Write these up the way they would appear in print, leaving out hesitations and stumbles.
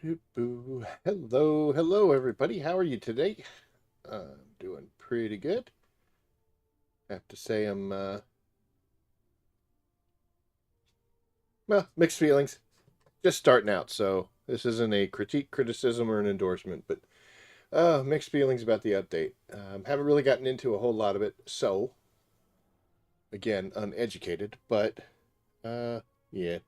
Hello, hello, everybody. How are you today? I'm doing pretty good. I have to say, well, mixed feelings. Just starting out, so this isn't a critique, criticism, or an endorsement, but mixed feelings about the update. Haven't really gotten into a whole lot of it, so again, uneducated, but yeah.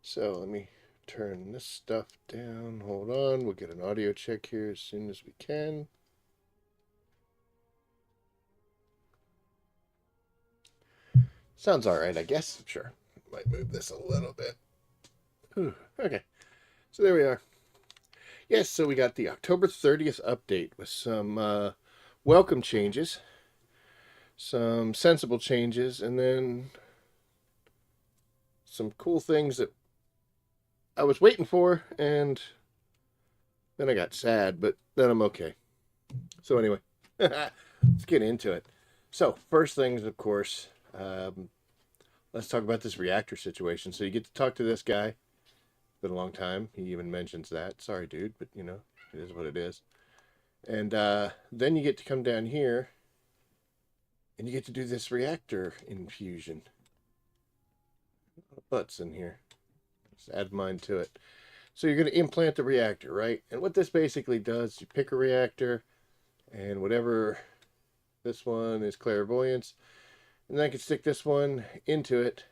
So let me turn this stuff down. Hold on, we'll get an audio check here as soon as we can. Sounds all right, I guess. Sure. Might move this a little bit. Whew. Okay. So there we are. Yes, so we got the October 30th update with some welcome changes, some sensible changes, and then some cool things that I was waiting for, and then I got sad, but then I'm okay. So anyway, let's get into it. So first things, of course, let's talk about this reactor situation. So you get to talk to this guy. Been a long time. He even mentions that. Sorry, dude, but you know, it is what it is. And then you get to come down here and you get to do this reactor infusion. Butts in here. Let's add mine to it. So you're going to implant the reactor, right? And what this basically does, you pick a reactor and whatever, this one is clairvoyance, and then I can stick this one into it,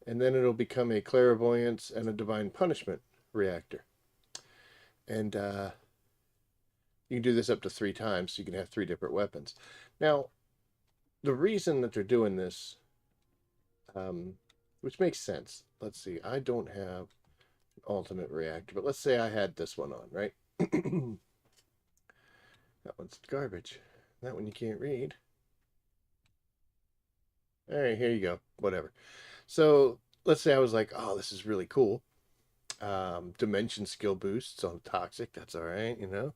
and then it'll become a clairvoyance and a divine punishment reactor. And you can do this up to 3 times, so you can have 3 different weapons. Now, the reason that they're doing this, which makes sense. Let's see, I don't have an ultimate reactor, but let's say I had this one on, right? That one's garbage. That one you can't read. All right, here you go. Whatever. So let's say I was like, oh, this is really cool. Dimension skill boosts on toxic. That's all right, you know.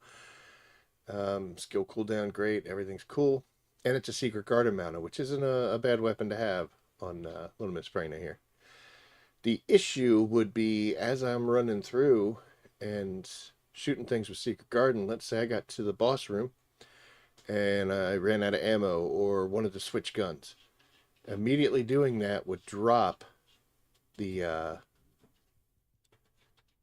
Skill cooldown, great. Everything's cool. And it's a secret garden mounter, which isn't a bad weapon to have on Little Miss Spraina here. The issue would be as I'm running through and shooting things with Secret Garden, let's say I got to the boss room and I ran out of ammo or wanted to switch guns. Immediately doing that would drop the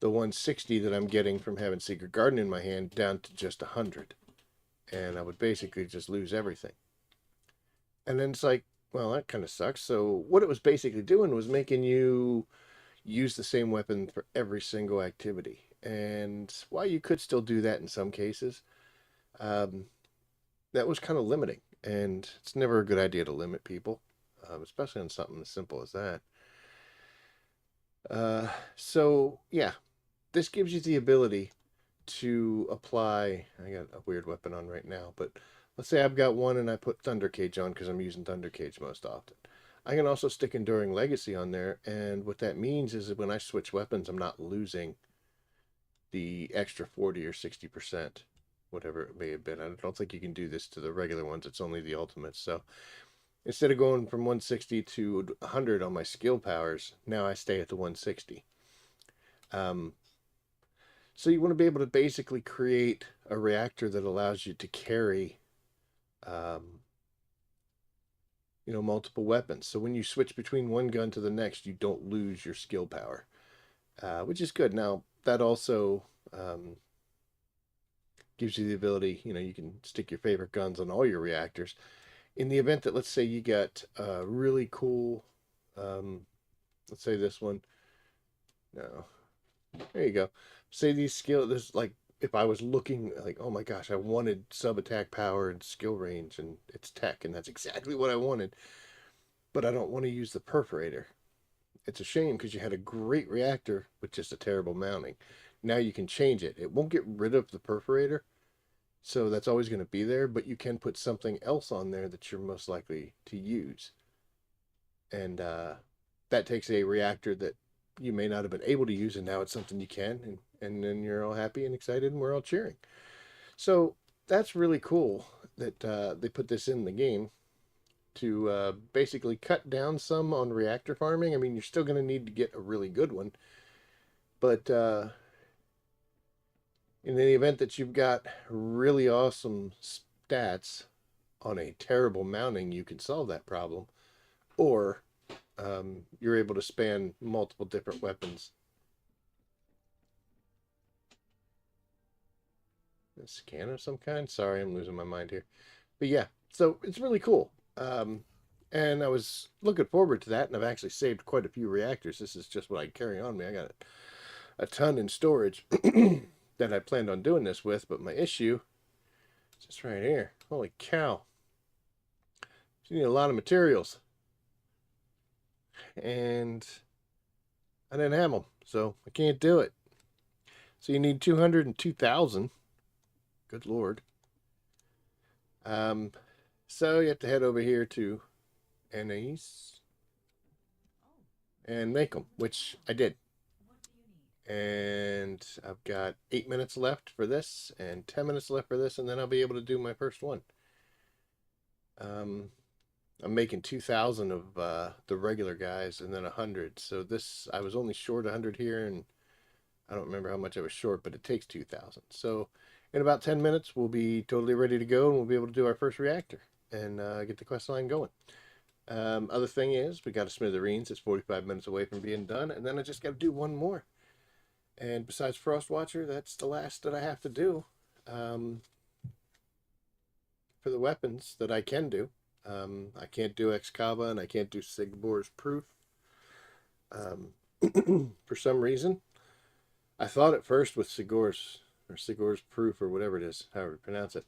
160 that I'm getting from having Secret Garden in my hand down to just 100. And I would basically just lose everything. And then it's like, well, that kind of sucks. So what it was basically doing was making you use the same weapon for every single activity. And while you could still do that in some cases, um, that was kind of limiting. And it's never a good idea to limit people, especially on something as simple as that. So, yeah, this gives you the ability to apply. I got a weird weapon on right now, but let's say I've got one and I put Thunder Cage on because I'm using Thunder Cage most often. I can also stick Enduring Legacy on there, and what that means is that when I switch weapons, I'm not losing the extra 40 or 60%, whatever it may have been. I don't think you can do this to the regular ones, it's only the ultimates. So instead of going from 160 to 100 on my skill powers, now I stay at the 160. Um, so you want to be able to basically create a reactor that allows you to carry um, multiple weapons. So when you switch between one gun to the next, you don't lose your skill power, which is good. Now that also gives you the ability, you can stick your favorite guns on all your reactors. In the event that, let's say, you got really cool, let's say this one. No, there you go. Say these this like if I was looking like, oh my gosh, I wanted sub attack power and skill range, and it's tech, and that's exactly what I wanted. But I don't want to use the perforator. It's a shame because you had a great reactor with just a terrible mounting. Now you can change it. It won't get rid of the perforator, so that's always going to be there, but you can put something else on there that you're most likely to use. And that takes a reactor that you may not have been able to use, and now it's something you can, and then you're all happy and excited, and we're all cheering. So that's really cool that they put this in the game to basically cut down some on reactor farming. I mean, you're still going to need to get a really good one, but In the event that you've got really awesome stats on a terrible mounting, you can solve that problem. Or you're able to span multiple different weapons. A scan of some kind? Sorry, I'm losing my mind here. But yeah, so it's really cool. And I was looking forward to that, and I've actually saved quite a few reactors. This is just what I carry on me. I got a ton in storage that I planned on doing this with, but my issue is just right here. Holy cow. You need a lot of materials. And I didn't have them, so I can't do it. So you need 202,000. Good Lord. So you have to head over here to Anais and make them, which I did. And I've got 8 minutes left for this and 10 minutes left for this, and then I'll be able to do my first one. I'm making 2,000 of the regular guys and then 100. So this, I was only short 100 here, and I don't remember how much I was short, but it takes 2,000. So in about 10 minutes, we'll be totally ready to go, and we'll be able to do our first reactor and get the quest line going. Other thing is, we got a smithereens. It's 45 minutes away from being done, and then I just got to do one more. And besides Frostwatcher, that's the last that I have to do for the weapons that I can do. I can't do Excava, and I can't do Sigbor's Proof. For some reason, I thought at first with Sigor's Proof, or whatever it is, however you pronounce it,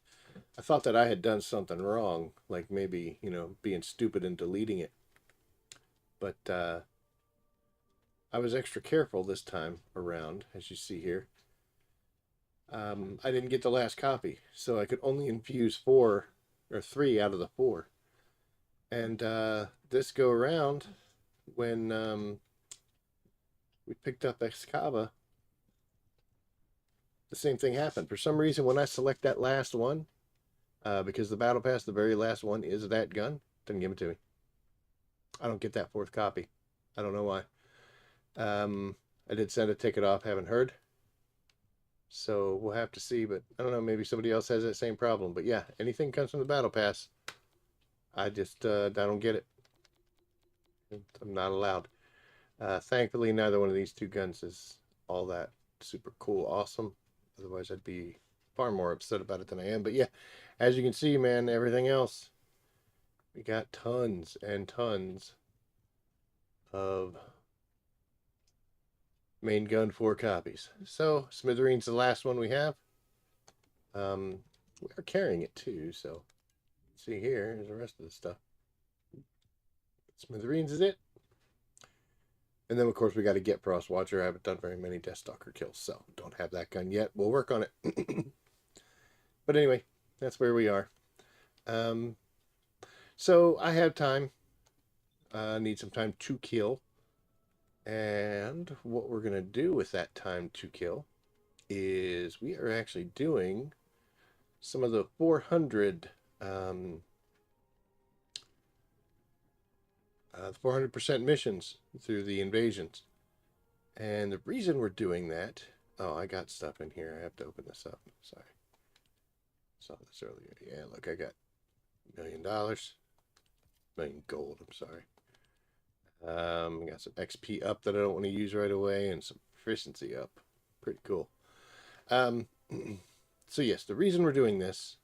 I thought that I had done something wrong, like maybe, being stupid and deleting it. But I was extra careful this time around, as you see here. I didn't get the last copy, so I could only infuse 4 or 3 out of the 4. And this go around, when we picked up Excava, the same thing happened. For some reason, when I select that last one, because the battle pass, the very last one is that gun, doesn't give it to me. I don't get that 4th copy. I don't know why. I did send a ticket off, haven't heard. So we'll have to see, but I don't know, maybe somebody else has that same problem. But yeah, anything comes from the battle pass, I just I don't get it. I'm not allowed. Thankfully, neither one of these 2 guns is all that super cool, awesome. Otherwise, I'd be far more upset about it than I am. But yeah, as you can see, man, everything else, we got tons and tons of main gun 4 copies. So Smithereens, the last one we have. We are carrying it too, so see here is the rest of the stuff. Smithereens is it. And then of course we got to get Frostwatcher. I haven't done very many Deathstalker kills, so don't have that gun yet. We'll work on it. But anyway, that's where we are. So I have time. Need some time to kill. And what we're going to do with that time to kill is we are actually doing some of the 400 400% missions through the invasions. And the reason we're doing that, oh, I got stuff in here. I have to open this up. Sorry. Saw this earlier. Yeah, look, I got $1 million. Million gold, I'm sorry. Got some XP up that I don't want to use right away, and some proficiency up. Pretty cool. So yes, the reason we're doing this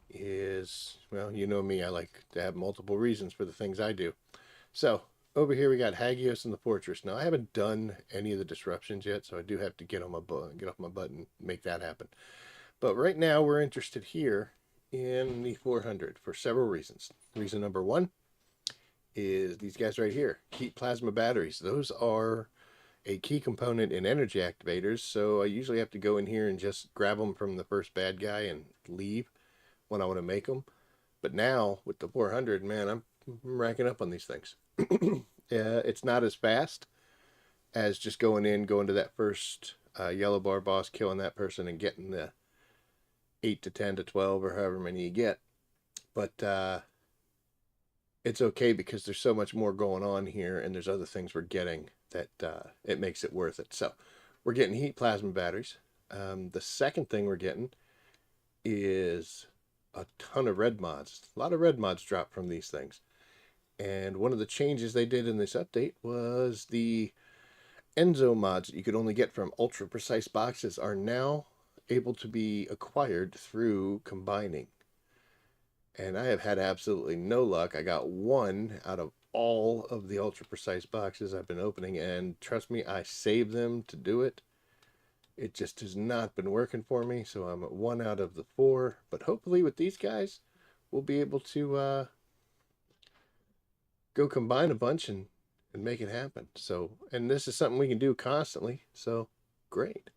is, well, you know me, I like to have multiple reasons for the things I do. So over here we got Hagios and the Fortress. Now I haven't done any of the disruptions yet, so I do have to get off my butt and make that happen. But right now we're interested here in the 400 for several reasons. Reason number 1 is these guys right here, heat plasma batteries. Those are a key component in energy activators, so I usually have to go in here and just grab them from the first bad guy and leave when I want to make them. But now with the 400, man, I'm racking up on these things. It's not as fast as just going to that first yellow bar boss, killing that person and getting the 8 to 10 to 12 or however many you get. But it's okay because there's so much more going on here, and there's other things we're getting that it makes it worth it. So we're getting heat plasma batteries. The second thing we're getting is a ton of red mods. A lot of red mods drop from these things. And one of the changes they did in this update was the Enzo mods that you could only get from ultra precise boxes are now able to be acquired through combining. And I have had absolutely no luck. I got one out of all of the ultra precise boxes I've been opening, and trust me, I saved them to do it. It just has not been working for me, so I'm at 1 out of the 4. But hopefully with these guys, we'll be able to go combine a bunch and make it happen. So, and this is something we can do constantly, so great.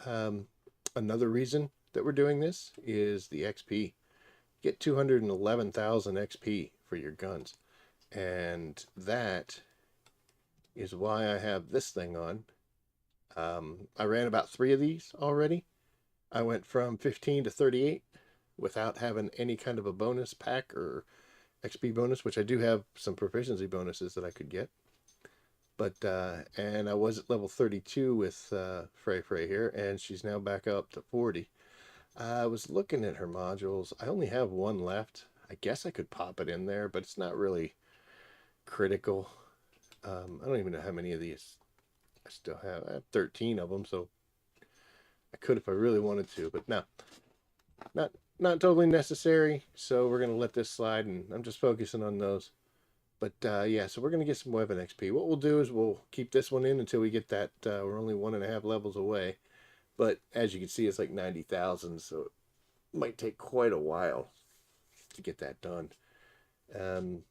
Another reason that we're doing this is the XP. Get 211,000 XP for your guns. And that is why I have this thing on. I ran about 3 of these already. I went from 15 to 38 without having any kind of a bonus pack or XP bonus, which I do have some proficiency bonuses that I could get. But, and I was at level 32 with Frey here, and she's now back up to 40. I was looking at her modules. I only have 1 left. I guess I could pop it in there, but it's not really critical. I don't even know how many of these I still have. I have 13 of them, so I could if I really wanted to, but no. Not totally necessary, so we're going to let this slide, and I'm just focusing on those. But yeah, so we're going to get some weapon XP. What we'll do is we'll keep this one in until we get that. We're only 1.5 levels away. But as you can see, it's like 90,000, so it might take quite a while to get that done. And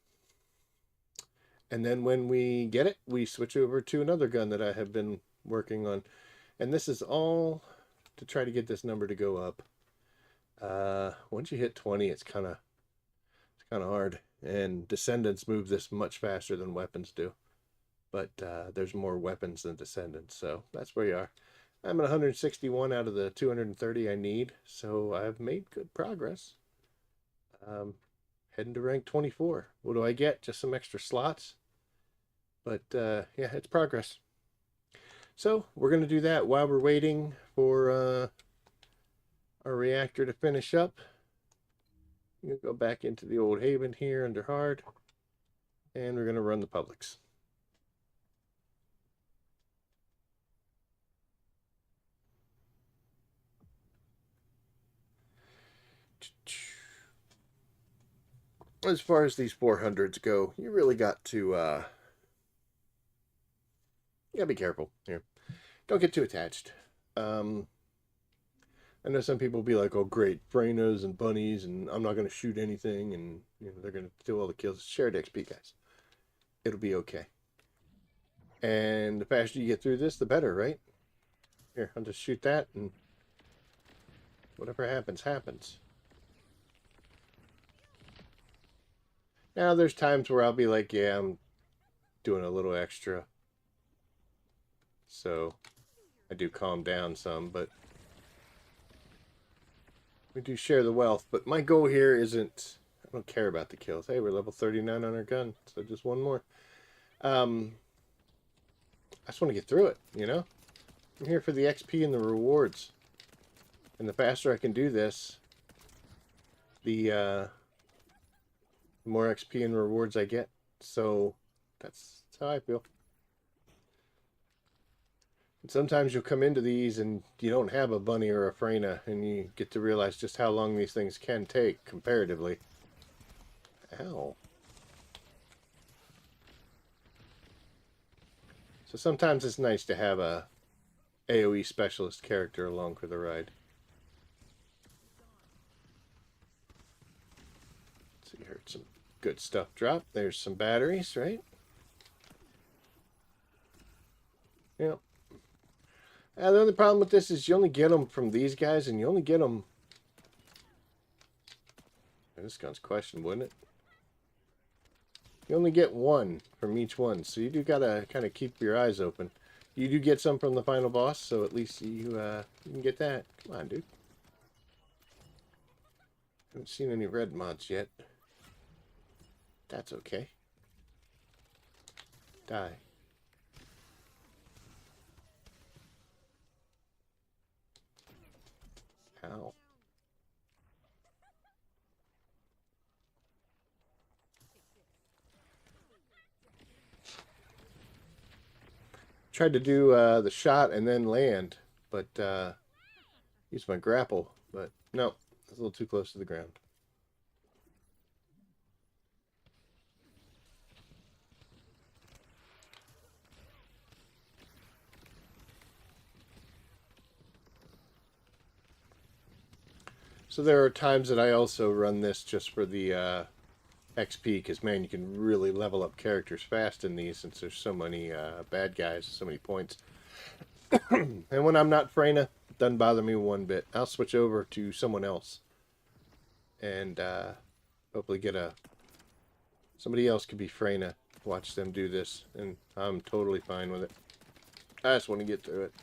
then when we get it, we switch over to another gun that I have been working on. And this is all to try to get this number to go up. Once you hit 20, it's kind of hard. And Descendants move this much faster than weapons do. But there's more weapons than Descendants, so that's where you are. I'm at 161 out of the 230 I need, so I've made good progress. Heading to rank 24. What do I get? Just some extra slots. But yeah, it's progress. So we're going to do that while we're waiting for our reactor to finish up. I'm going to go back into the old haven here under hard, and we're going to run the publics. As far as these 400s go, you really got to you gotta be careful here. Don't get too attached. I know some people will be like, "Oh, great, Freynas and bunnies, and I'm not going to shoot anything, and they're going to do all the kills." Shared XP, guys. It'll be okay. And the faster you get through this, the better, right? Here, I'll just shoot that, and whatever happens, happens. Now, there's times where I'll be like, "Yeah, I'm doing a little extra," so I do calm down some, but we do share the wealth. But my goal here isn't, I don't care about the kills. Hey, we're level 39 on our gun, so just 1 more. I just want to get through it, I'm here for the XP and the rewards. And the faster I can do this, the more XP and rewards I get. So that's how I feel. And sometimes you'll come into these and you don't have a bunny or a Freyna, and you get to realize just how long these things can take comparatively. Ow. So sometimes it's nice to have a AoE specialist character along for the ride. So you heard some good stuff drop. There's some batteries, right? Yep. The only problem with this is you only get them from these guys, and you only get them... This gun's questionable, isn't it? You only get 1 from each one, so you do gotta kind of keep your eyes open. You do get some from the final boss, so at least you can get that. Come on, dude. Haven't seen any red mods yet. That's okay. Die. How? Tried to do the shot and then land, but use my grapple, but no, it's a little too close to the ground. So there are times that I also run this just for the XP, because man, you can really level up characters fast in these since there's so many bad guys, so many points. And when I'm not Freyna, it doesn't bother me one bit. I'll switch over to someone else and hopefully get somebody else could be Freyna. Watch them do this, and I'm totally fine with it. I just want to get through it.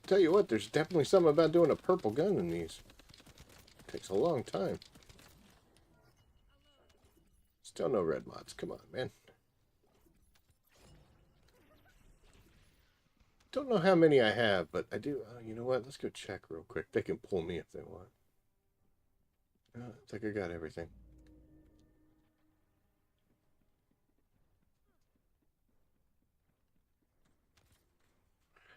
Tell you what, there's definitely something about doing a purple gun in these. It takes a long time. Still no red mods. Come on, man. Don't know how many I have, but I do. You know what? Let's go check real quick. They can pull me if they want. I think I got everything.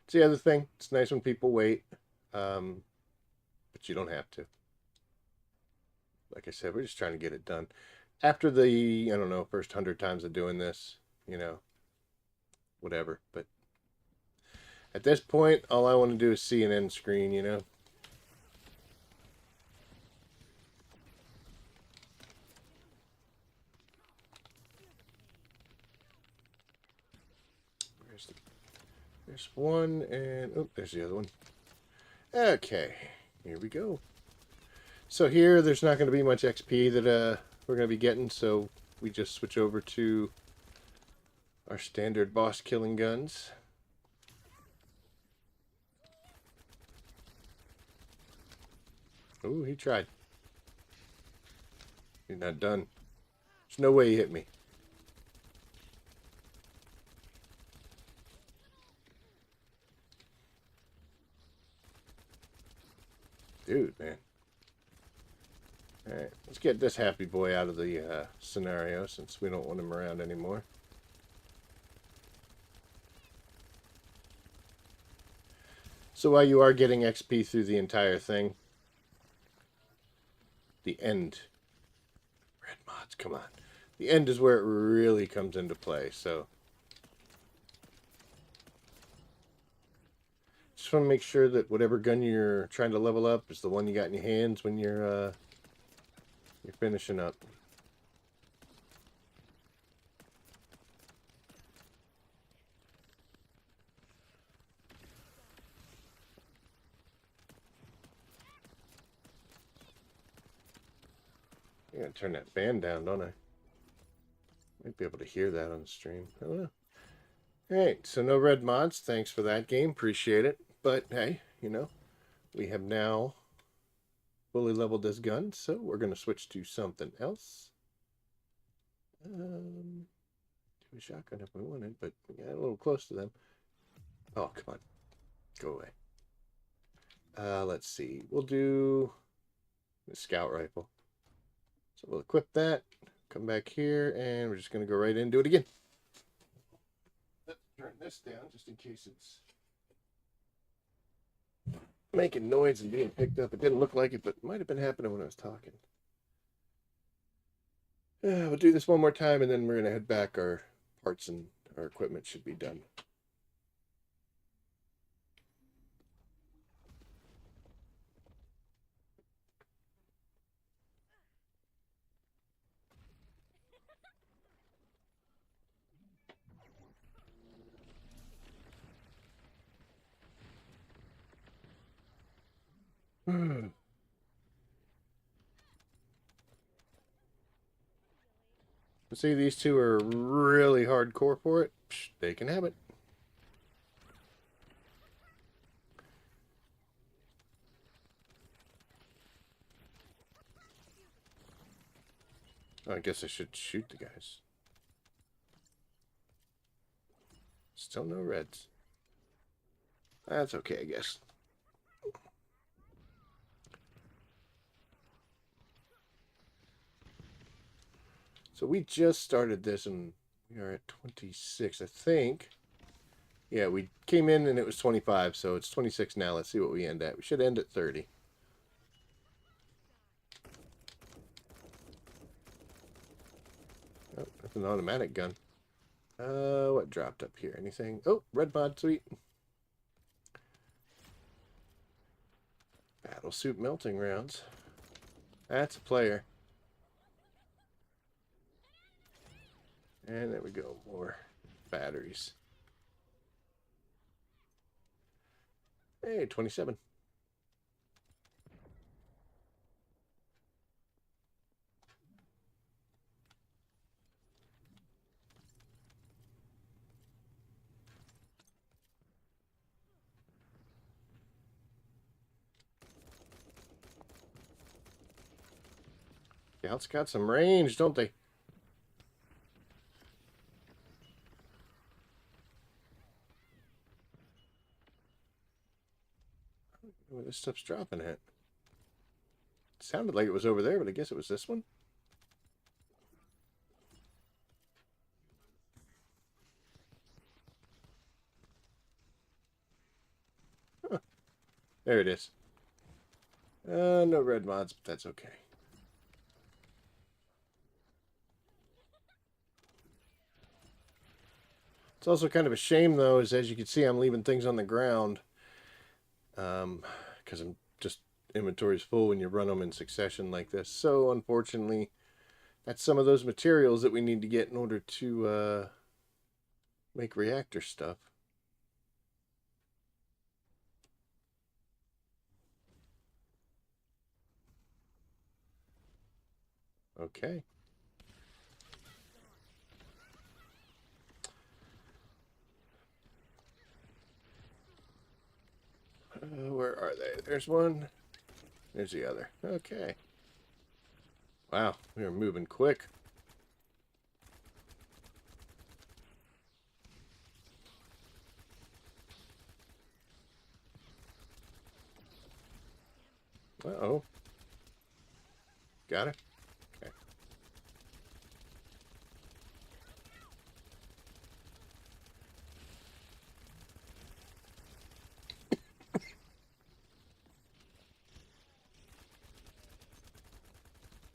It's the other thing. It's nice when people wait, but you don't have to. Like I said, we're just trying to get it done. After the, I don't know, first 100 times of doing this, you know, whatever. But at this point, all I want to do is see an end screen, you know. There's one, and oh, there's the other one. Okay, here we go. So here, there's not going to be much XP that we're going to be getting, so we just switch over to our standard boss killing guns. Oh, he tried. He's not done. There's no way he hit me. Dude, man. Alright, let's get this happy boy out of the scenario since we don't want him around anymore. So while you are getting XP through the entire thing, the end. Red mods, come on. The end is where it really comes into play, so. Just want to make sure that whatever gun you're trying to level up is the one you got in your hands when you're finishing up. I gotta turn that fan down, don't I? Might be able to hear that on the stream. I don't know. Alright, so no red mods. Thanks for that game. Appreciate it. But hey, you know, we have now fully leveled this gun, so we're going to switch to something else. Do a shotgun if we wanted, but we got a little close to them. Oh, come on. Go away. Let's see. We'll do the scout rifle. So we'll equip that, come back here, and we're just going to go right in and do it again. Let's turn this down just in case it's making noise and being picked up. It didn't look like it, but it might have been happening when I was talking. We'll do this one more time, and then we're going to head back. Our parts and our equipment should be done. See, these two are really hardcore for it. Psh, they can have it. Oh, I guess I should shoot the guys. Still no reds. That's okay, I guess. So we just started this and we are at 26, I think. Yeah, we came in and it was 25, so it's 26 now. Let's see what we end at. We should end at 30. Oh, that's an automatic gun. What dropped up here? Anything? Oh, red mod, sweet. Battle suit melting rounds. That's a player. And there we go. More batteries. Hey, 27. Scouts got some range, don't they? Where this stuff's dropping at. It sounded like it was over there, but I guess it was this one. Huh. There it is. No red mods, but that's okay. It's also kind of a shame, though, is as you can see, I'm leaving things on the ground. Because I'm just, inventory's full when you run them in succession like this. So, unfortunately, that's some of those materials that we need to get in order to make reactor stuff. Okay. Where are they? There's one. There's the other. Okay. Wow, we are moving quick. Uh-oh. Got it? Okay.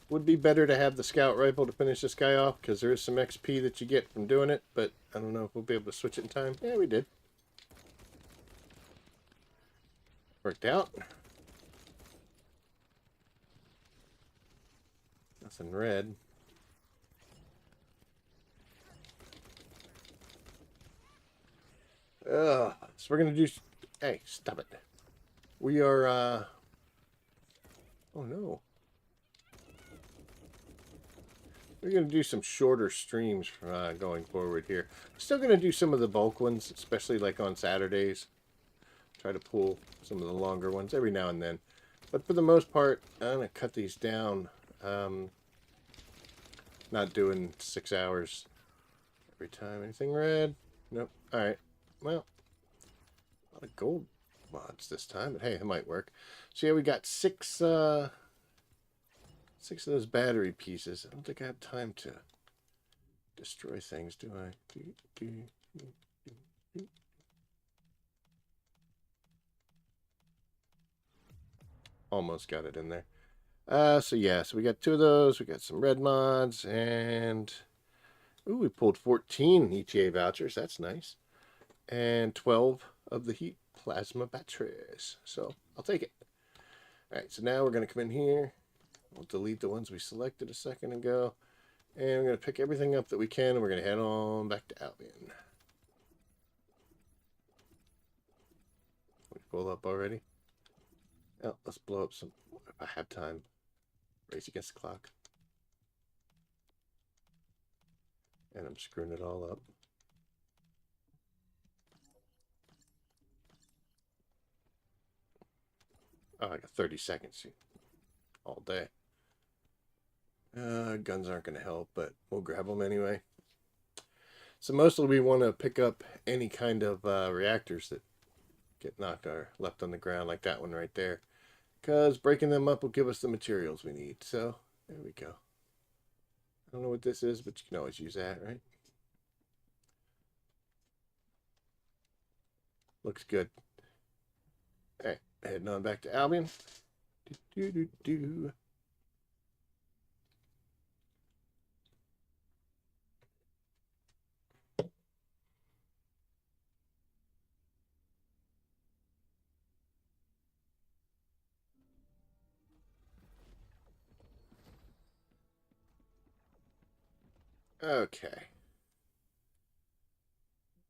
Would be better to have the scout rifle to finish this guy off, because there is some XP that you get from doing it, but I don't know if we'll be able to switch it in time. Yeah, we did. Worked out. Nothing red. Ugh. So we're gonna do... Hey, stop it. We are, Oh, no. We're going to do some shorter streams going forward here. Still going to do some of the bulk ones, especially like on Saturdays. Try to pull some of the longer ones every now and then. But for the most part, I'm going to cut these down. Not doing 6 hours every time. Anything red? Nope. Alright. Well, a lot of gold mods this time, but hey, it might work. So yeah, we got 6 of those battery pieces. I don't think I have time to destroy things, do I? Almost got it in there. So yeah, so we got 2 of those. We got some red mods, and ooh, we pulled 14 ETA vouchers. That's nice. And 12 of the heat plasma batteries. So I'll take it. All right, so now we're going to come in here. We'll delete the ones we selected a second ago. And we're going to pick everything up that we can, and we're going to head on back to Albion. We pull up already? Oh, let's blow up some, if I have time. Race against the clock. And I'm screwing it all up. Oh, I got 30 seconds all day. Guns aren't going to help, but we'll grab them anyway. So mostly we want to pick up any kind of reactors that get knocked or left on the ground like that one right there. Because breaking them up will give us the materials we need. So there we go. I don't know what this is, but you can always use that, right? Looks good. All right, heading on back to Albion. Do, do, do, do. Okay.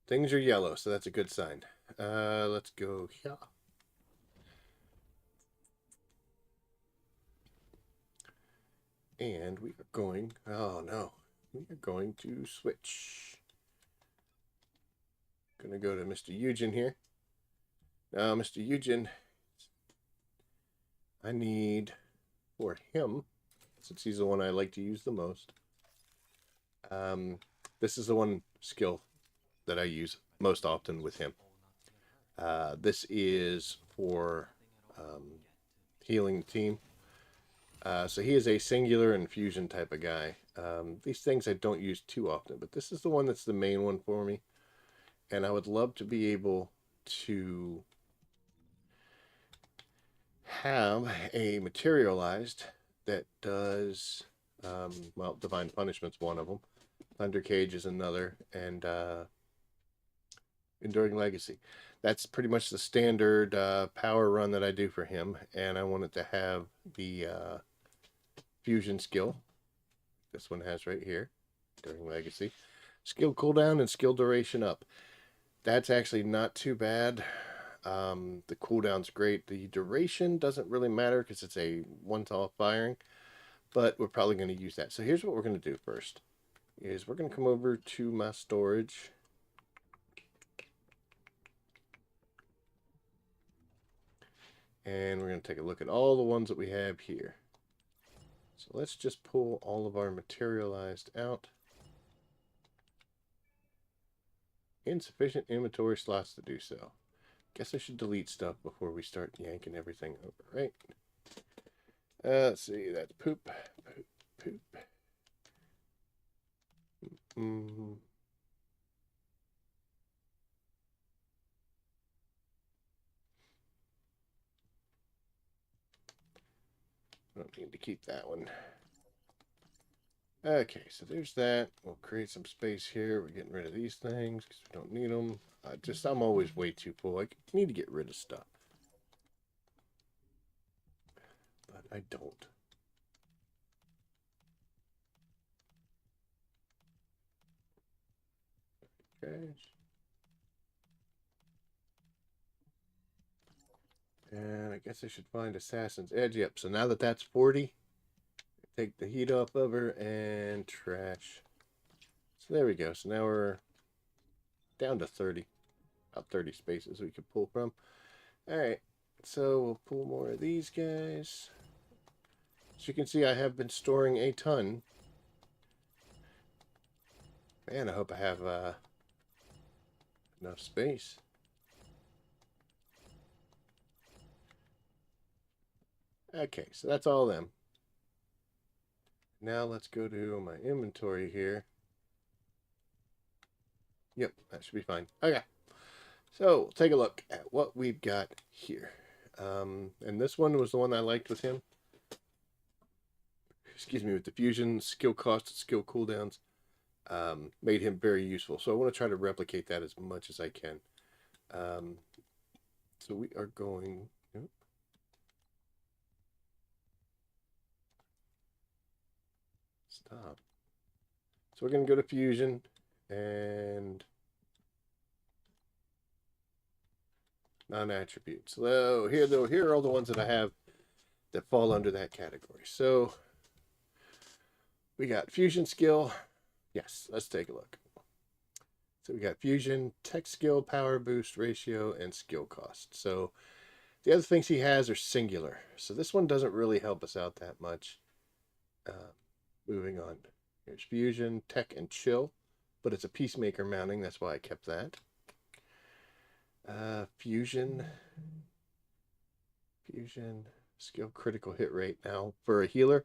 Things are yellow, so that's a good sign. Let's go here. And we are going, oh no, we are going to switch. Gonna go to Mr. Eugen here. Now, Mr. Eugen, I need for him, since he's the one I like to use the most. This is the one skill that I use most often with him. This is for healing the team. So he is a singular infusion type of guy. These things I don't use too often, but this is the one that's the main one for me. And I would love to be able to have a materialized that does, well, Divine Punishment's one of them. Thunder Cage is another, and Enduring Legacy. That's pretty much the standard power run that I do for him, and I wanted to have the fusion skill. This one has right here, Enduring Legacy. Skill cooldown and skill duration up. That's actually not too bad. The cooldown's great. The duration doesn't really matter because it's a one-off firing, but we're probably going to use that. So here's what we're going to do first. Is we're going to come over to my storage. And we're going to take a look at all the ones that we have here. So let's just pull all of our materialized out. Insufficient inventory slots to do so. Guess I should delete stuff before we start yanking everything over, right? Let's see, that's poop, poop, poop. I don't need to keep that one. Okay, so there's that. We'll create some space here. We're getting rid of these things because we don't need them. I'm always way too full. I need to get rid of stuff. But I don't. Okay. And I guess I should find Assassin's Edge. Yep, so now that that's 40, take the heat off of her and trash. So there we go. So now we're down to 30. About 30 spaces we could pull from. Alright, so we'll pull more of these guys. As you can see, I have been storing a ton. Man, I hope I have enough space. Okay, so that's all of them. Now let's go to my inventory here. Yep, that should be fine. Okay, so we'll take a look at what we've got here. And this one was the one I liked with him. Excuse me, with the fusion, skill cost, skill cooldowns. Made him very useful. So I want to try to replicate that as much as I can. So we are going... Stop. So we're going to go to fusion and non-attributes. So here are all the ones that I have that fall under that category. So we got fusion skill. Yes, let's take a look. So we got fusion, tech skill, power boost ratio, and skill cost. So the other things he has are singular. So this one doesn't really help us out that much. Moving on. Here's fusion, tech, and chill. But it's a peacemaker mounting. That's why I kept that. Fusion. Fusion. Skill critical hit rate. Now, for a healer,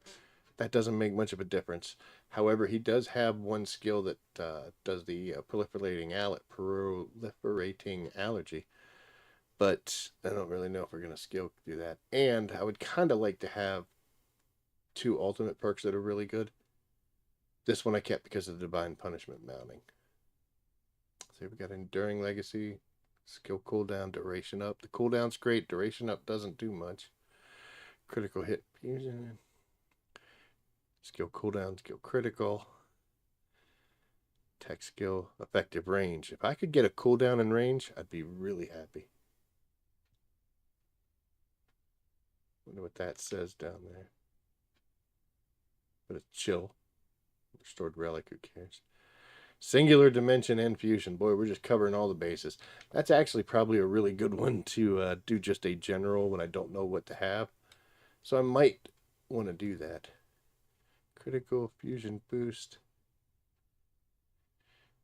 that doesn't make much of a difference. However, he does have one skill that does the proliferating allergy. But I don't really know if we're going to skill do that. And I would kind of like to have two ultimate perks that are really good. This one I kept because of the Divine Punishment mounting. So we got Enduring Legacy, skill cooldown, duration up. The cooldown's great, duration up doesn't do much. Critical hit fusion. Skill cooldown, skill critical. Tech skill, effective range. If I could get a cooldown in range, I'd be really happy. Wonder what that says down there. But it's chill. Restored relic, who cares? Singular dimension and fusion. Boy, we're just covering all the bases. That's actually probably a really good one to do just a general when I don't know what to have. So I might want to do that. Critical fusion boost.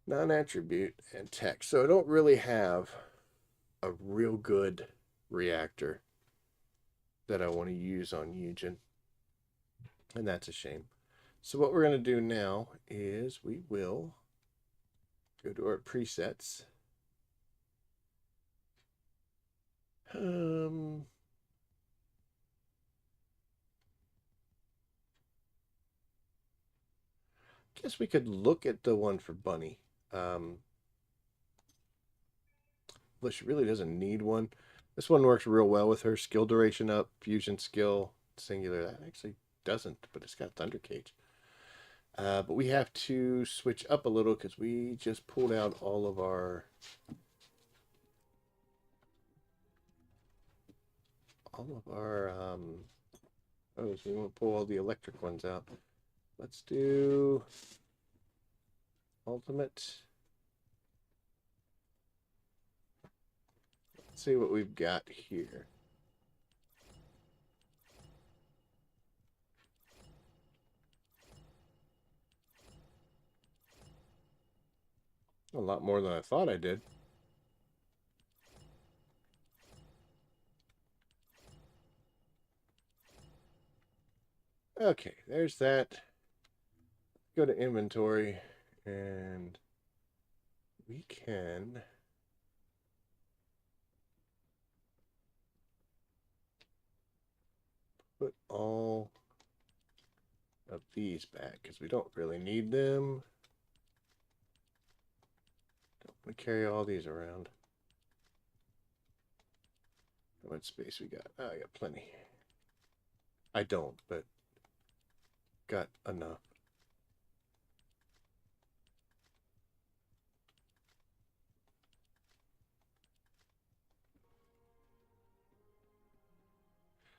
Non-attribute and tech. So I don't really have a real good reactor that I want to use on Eugen. And that's a shame. So what we're going to do now is we will go to our presets. Guess we could look at the one for Bunny. But she really doesn't need one. This one works real well with her. Skill duration up, fusion skill, singular. That actually doesn't, but it's got Thunder Cage. But we have to switch up a little because we just pulled out all of our oh, so we want to pull all the electric ones out. Let's do ultimate. Let's see what we've got here. A lot more than I thought I did. Okay, there's that. Go to inventory and we can put all of these back because we don't really need them. Don't want to carry all these around. How much space we got? Oh, I got plenty. I don't, but got enough.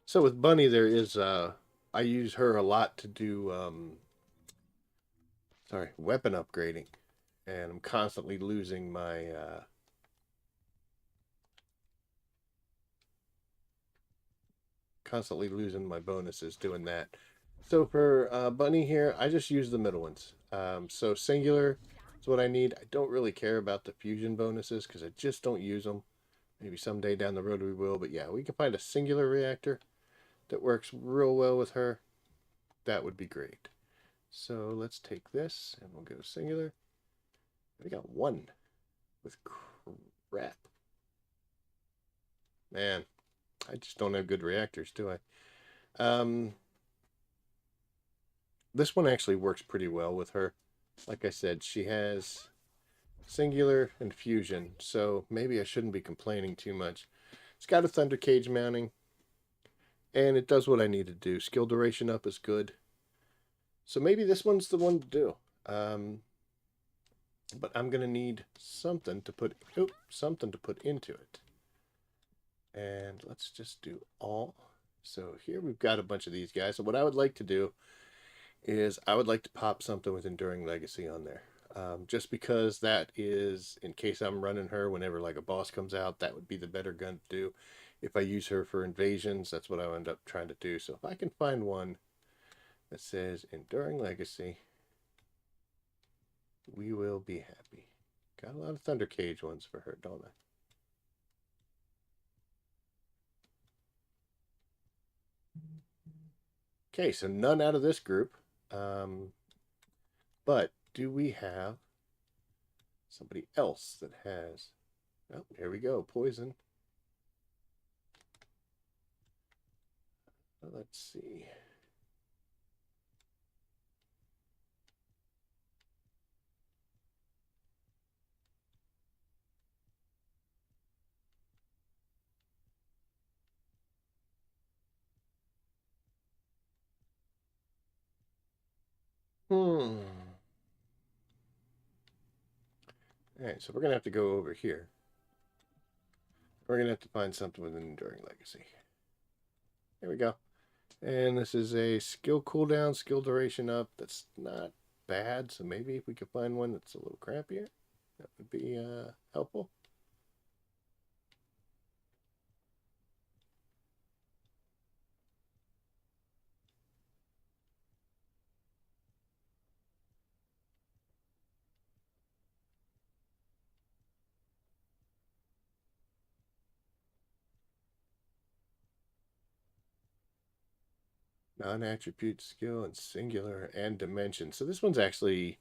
So with Bunny, there is I use her a lot to do weapon upgrading, and I'm constantly losing my bonuses doing that. So for Bunny here, I just use the middle ones. So singular is what I need. I don't really care about the fusion bonuses because I just don't use them. Maybe someday down the road we will, but yeah, we can find a singular reactor that works real well with her. That would be great. So let's take this and we'll go singular. We got one with crap. Man, I just don't have good reactors, do I? This one actually works pretty well with her. Like I said, she has singular and fusion, so maybe I shouldn't be complaining too much. It's got a Thunder Cage mounting, and it does what I need to do. Skill duration up is good. So maybe this one's the one to do. But I'm gonna need something to put into it. And let's just do all. So here we've got a bunch of these guys. So what I would like to do is I would like to pop something with Enduring Legacy on there. Just because that is, in case I'm running her whenever like a boss comes out, that would be the better gun to do. If I use her for invasions, that's what I end up trying to do. So if I can find one that says Enduring Legacy, we will be happy. Got a lot of Thunder Cage ones for her, don't I? Okay, so none out of this group. But do we have somebody else that has... Oh, here we go. Poison. Let's see. All right, so we're going to have to go over here. We're going to have to find something with an enduring legacy. There we go. And this is a skill cooldown, skill duration up. That's not bad. So maybe if we could find one that's a little crappier, that would be helpful. Non-attribute skill and singular and dimension. So this one's actually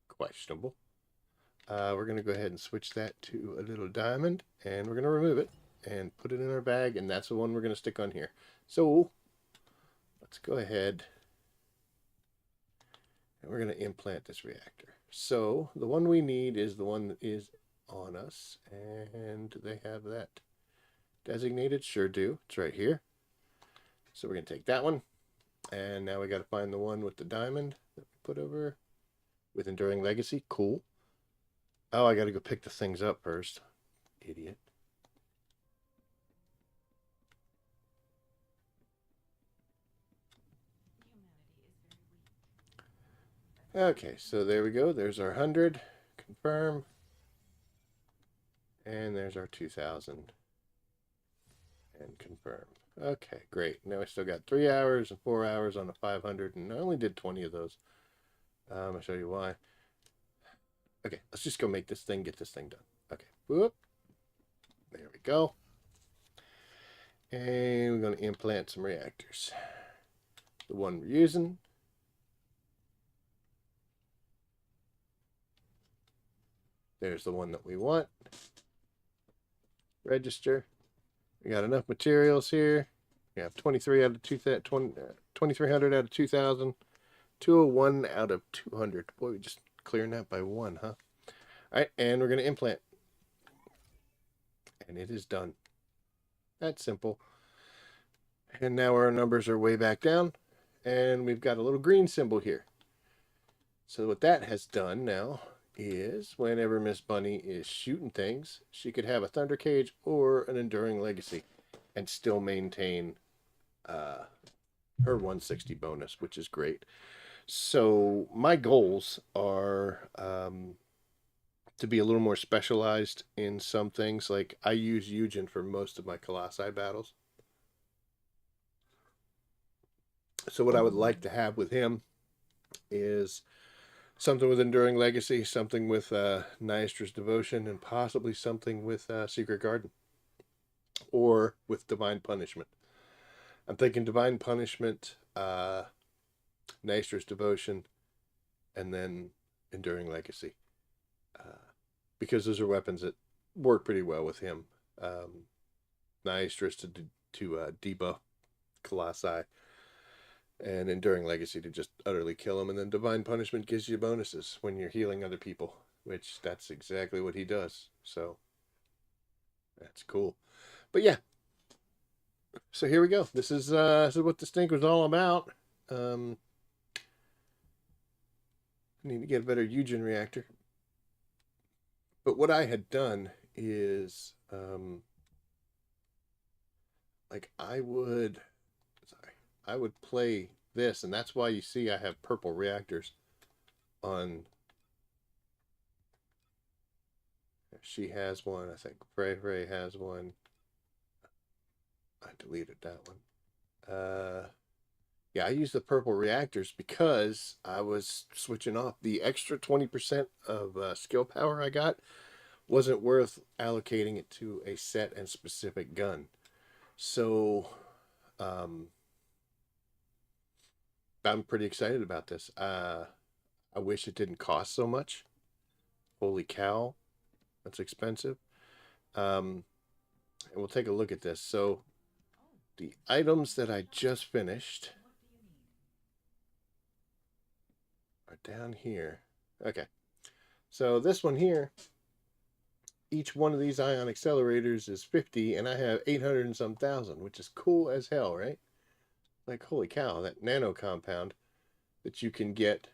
questionable. We're going to go ahead and switch that to a little diamond, and we're going to remove it and put it in our bag, and that's the one we're going to stick on here. So let's go ahead and we're going to implant this reactor. So the one we need is the one that is on us, and do they have that designated? Sure do. It's right here. So we're going to take that one, and now we got to find the one with the diamond that we put over with enduring legacy. Cool. Oh, I got to go pick the things up first. Idiot. Okay, so there we go. There's our 100. Confirm. And there's our 2,000. And confirm. Okay, great. Now we still got 3 hours and 4 hours on a 500, and I only did 20 of those. I'll show you why. Okay, let's just go make this thing, get this thing done. Okay, whoop. There we go. And we're going to implant some reactors. The one we're using. There's the one that we want. Register. We got enough materials here. We have 23 out of 2,300 out of 2,000. 201 out of 200. Boy, we just clearing that by one, huh? All right, and we're going to implant. And it is done. That's simple. And now our numbers are way back down. And we've got a little green symbol here. So what that has done now is whenever Miss Bunny is shooting things, she could have a Thunder Cage or an Enduring Legacy and still maintain her 160 bonus, which is great. So my goals are to be a little more specialized in some things. Like I use Eugen for most of my Colossi battles. So what I would like to have with him is something with Enduring Legacy, something with Nyastra's Devotion, and possibly something with Secret Garden. Or with Divine Punishment. I'm thinking Divine Punishment, Nyastra's Devotion, and then Enduring Legacy. Because those are weapons that work pretty well with him. Nyastra's to debuff Colossi, and Enduring Legacy to just utterly kill him, and then Divine Punishment gives you bonuses when you're healing other people, which that's exactly what he does. So that's cool. But yeah, so here we go. This is what this thing was all about. I need to get a better Eugen reactor. But what I had done is, like I would play this, and that's why you see I have purple reactors on. She has one, I think. Frey has one. I deleted that one. Yeah, I use the purple reactors because I was switching off. The extra 20% of skill power I got wasn't worth allocating it to a set and specific gun. So, I'm pretty excited about this. I wish it didn't cost so much. Holy cow, that's expensive. And we'll take a look at this. So the items that I just finished are down here. Okay. So this one here, each one of these ion accelerators is 50, and I have 800 and some thousand, which is cool as hell, right? Like, holy cow, that nano compound that you can get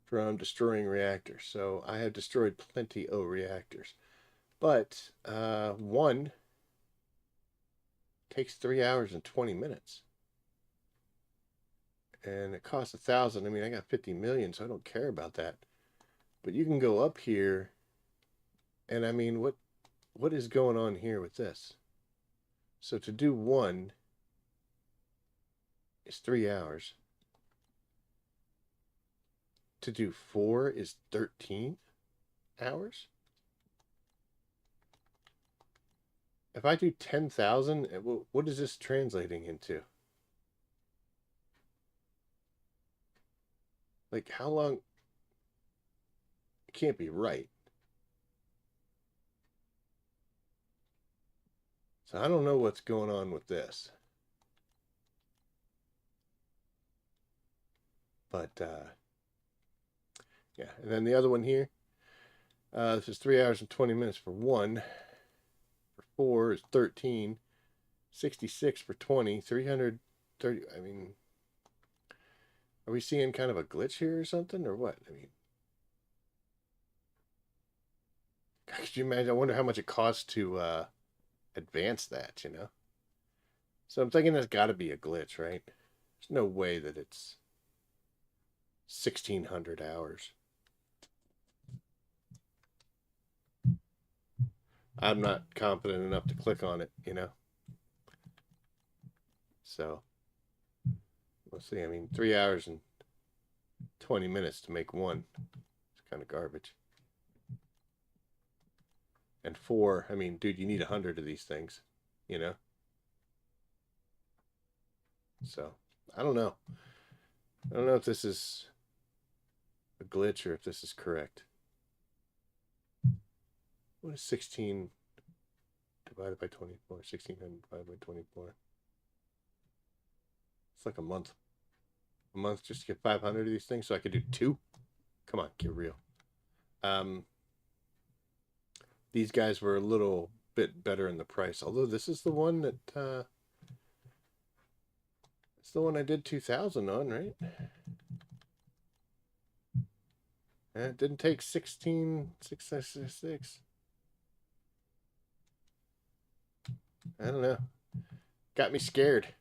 from destroying reactors. So I have destroyed plenty of reactors. But one takes 3 hours and 20 minutes. And it costs 1,000. I mean, I got 50 million, so I don't care about that. But you can go up here, and I mean, what is going on here with this? So to do one is 3 hours. To do four is 13 hours. If I do 10,000, what is this translating into? Like, how long? It can't be right. So I don't know what's going on with this. But, yeah. And then the other one here, this is 3 hours and 20 minutes for one. For four is 13. 66 for 20. 330. I mean, are we seeing kind of a glitch here or something, or what? I mean, could you imagine? I wonder how much it costs to advance that, you know? So I'm thinking there's got to be a glitch, right? There's no way that it's 1,600 hours. I'm not confident enough to click on it, you know? So, let's see. I mean, 3 hours and 20 minutes to make one. It's kind of garbage. And four, I mean, dude, you need 100 of these things, you know? So, I don't know. I don't know if this is a glitch or if this is correct. What is 16 divided by 24? 1,600 divided by 24. It's like a month. A month just to get 500 of these things so I could do two? Come on, get real. These guys were a little bit better in the price. Although this is the one that it's the one I did 2,000 on, right? And it didn't take 16,666. I don't know. Got me scared.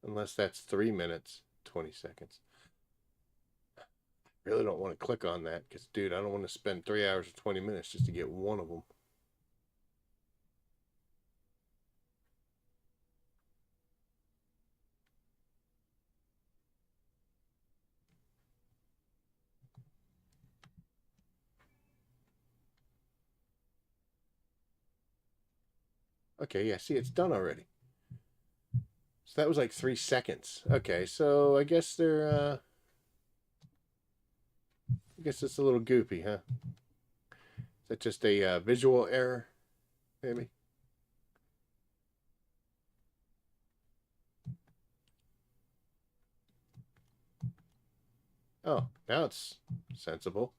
Unless that's 3 minutes, 20 seconds. I really don't want to click on that because, dude, I don't want to spend 3 hours and 20 minutes just to get one of them. Okay, yeah, see, it's done already. So that was like 3 seconds. Okay, so I guess they're, I guess it's a little goofy, huh? Is that just a visual error, maybe? Oh, now it's sensible.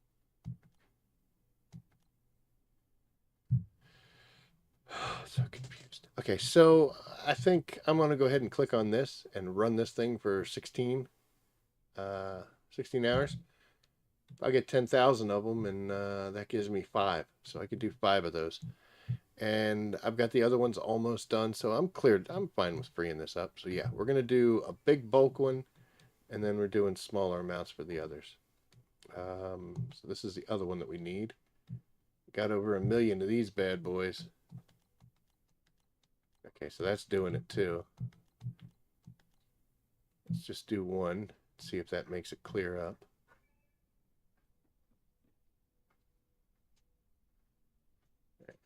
So confused. Okay, so I think I'm going to go ahead and click on this and run this thing for 16 hours. I'll get 10,000 of them, and that gives me 5. So I could do 5 of those. And I've got the other ones almost done, so I'm cleared. I'm fine with freeing this up. So yeah, we're going to do a big bulk one, and then we're doing smaller amounts for the others. So this is the other one that we need. Got over 1 million of these bad boys. Okay, so that's doing it too. Let's just do one, see if that makes it clear up.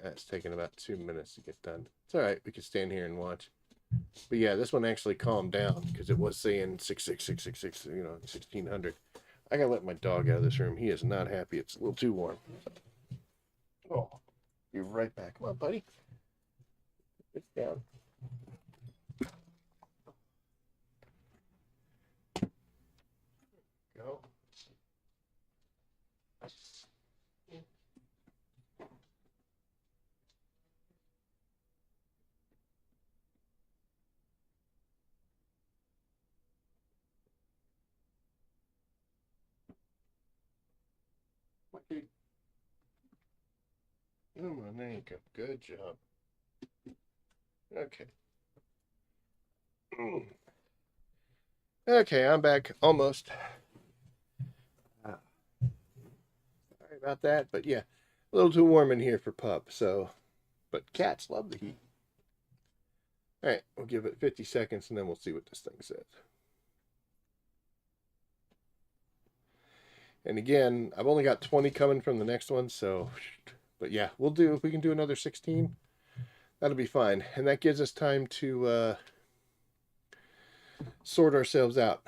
It's taking about 2 minutes to get done. It's all right. We can stand here and watch. But yeah, this one actually calmed down because it was saying 66666, 1600. I gotta let my dog out of this room. He is not happy. It's a little too warm. Oh, be right back. Come on, buddy. Sit down. Go. Okay. Oh, there you go. Good job. Okay. Okay, I'm back almost. Sorry about that, but yeah, a little too warm in here for pup. So, but cats love the heat. All right, we'll give it 50 seconds and then we'll see what this thing says. And again, I've only got 20 coming from the next one, so, but yeah, we'll do, if we can do another 16, that'll be fine. And that gives us time to sort ourselves out,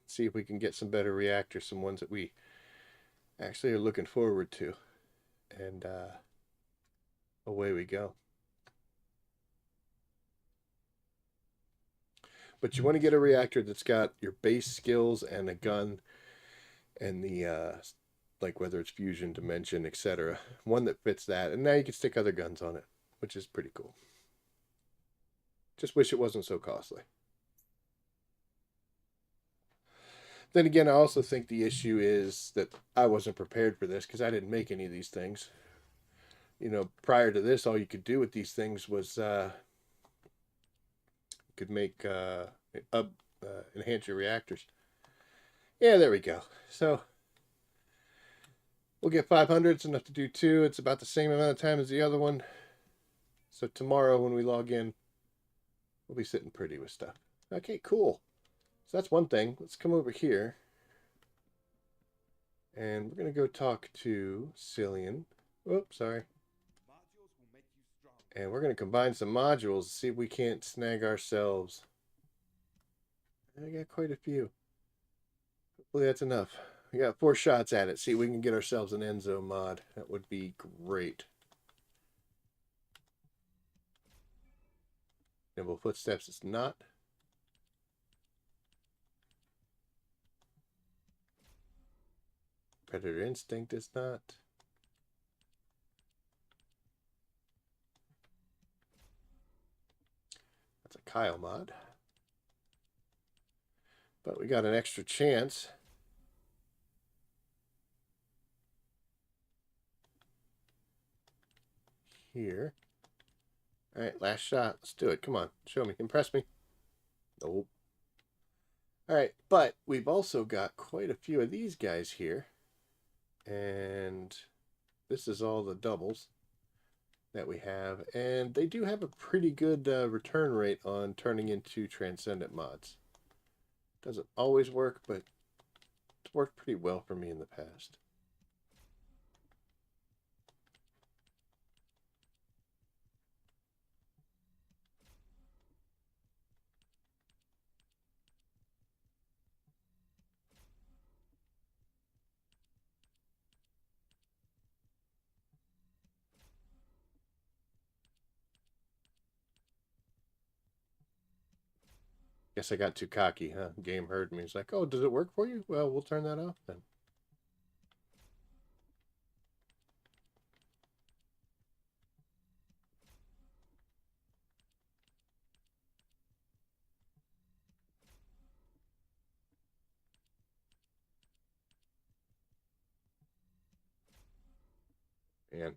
see if we can get some better reactors, some ones that we actually are looking forward to. And away we go. But you want to get a reactor that's got your base skills and a gun and the like whether it's fusion, dimension, etc. One that fits that, and now you can stick other guns on it, which is pretty cool. Just wish it wasn't so costly. Then again, I also think the issue is that I wasn't prepared for this because I didn't make any of these things. Prior to this, all you could do with these things was could make enhance your reactors. Yeah, there we go. So we'll get 500. It's enough to do 2. It's about the same amount of time as the other one. So tomorrow when we log in, we'll be sitting pretty with stuff. Okay, cool. So that's one thing. Let's come over here. And we're going to go talk to Cillian. Oops, sorry. And we're going to combine some modules to see if we can't snag ourselves. I got quite a few. Hopefully that's enough. We got 4 shots at it. See if we can get ourselves an Enzo mod. That would be great. Nimble Footsteps is not. Predator Instinct is not. That's a Kyle mod. But we got an extra chance. Here. All right, last shot. Let's do it. Come on. Show me. Impress me. Nope. All right, but we've also got quite a few of these guys here. And this is all the doubles that we have. And they do have a pretty good return rate on turning into Transcendent mods. Doesn't always work, but it's worked pretty well for me in the past. Guess I got too cocky, huh? Game heard me. He's like, oh, does it work for you? Well, we'll turn that off then. And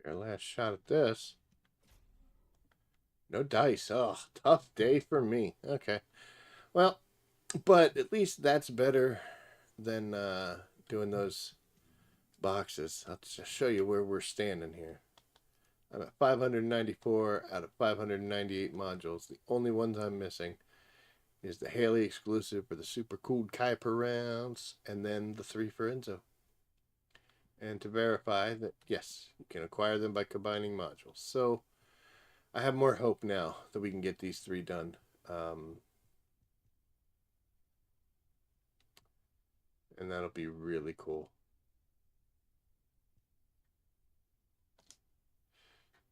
our last shot at this. No dice. Oh, tough day for me. Okay. Well, but at least that's better than doing those boxes. I'll just show you where we're standing here. I'm at 594 out of 598 modules. The only ones I'm missing is the Haley exclusive for the super cooled Kuiper rounds, and then the 3 for Enzo. And to verify that, yes, you can acquire them by combining modules. So I have more hope now that we can get these 3 done. And that'll be really cool.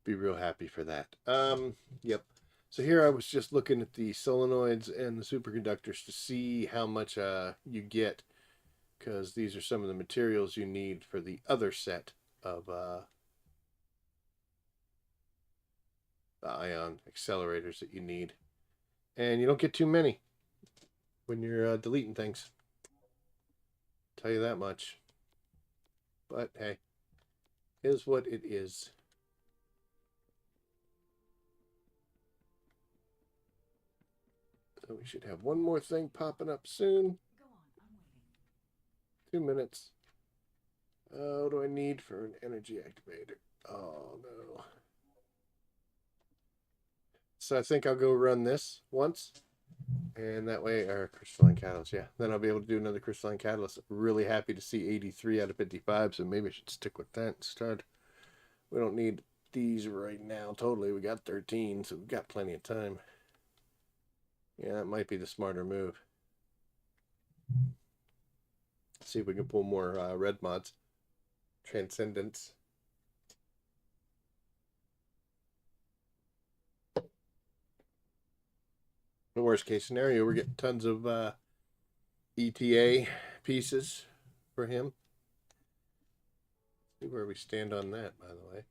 Be real happy for that. Yep. So here I was just looking at the solenoids and the superconductors to see how much you get, because these are some of the materials you need for the other set of the ion accelerators that you need. And you don't get too many when you're deleting things. I'll tell you that much. But hey, is what it is. So we should have one more thing popping up soon. 2 minutes. What do I need for an energy activator? Oh no. So I think I'll go run this once. And that way, our crystalline catalyst, yeah. Then I'll be able to do another crystalline catalyst. Really happy to see 83 out of 55, so maybe I should stick with that instead. We don't need these right now totally. We got 13, so we've got plenty of time. Yeah, that might be the smarter move. Let's see if we can pull more red mods. Transcendence. The worst case scenario, we're getting tons of ETA pieces for him. See where we stand on that, by the way.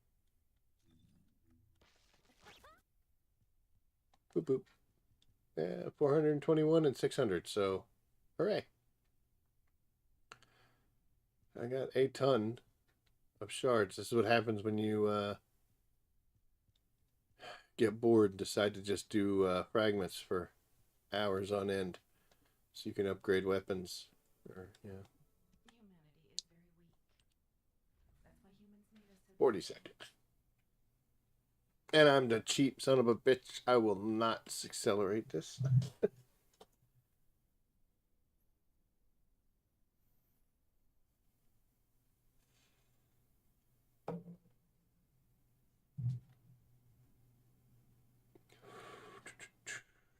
Boop boop. Yeah, 421 and 600. So, hooray! I got a ton of shards. This is what happens when you get bored and decide to just do fragments for hours on end, so you can upgrade weapons. Or yeah. 40 seconds. And I'm the cheap son of a bitch. I will not accelerate this.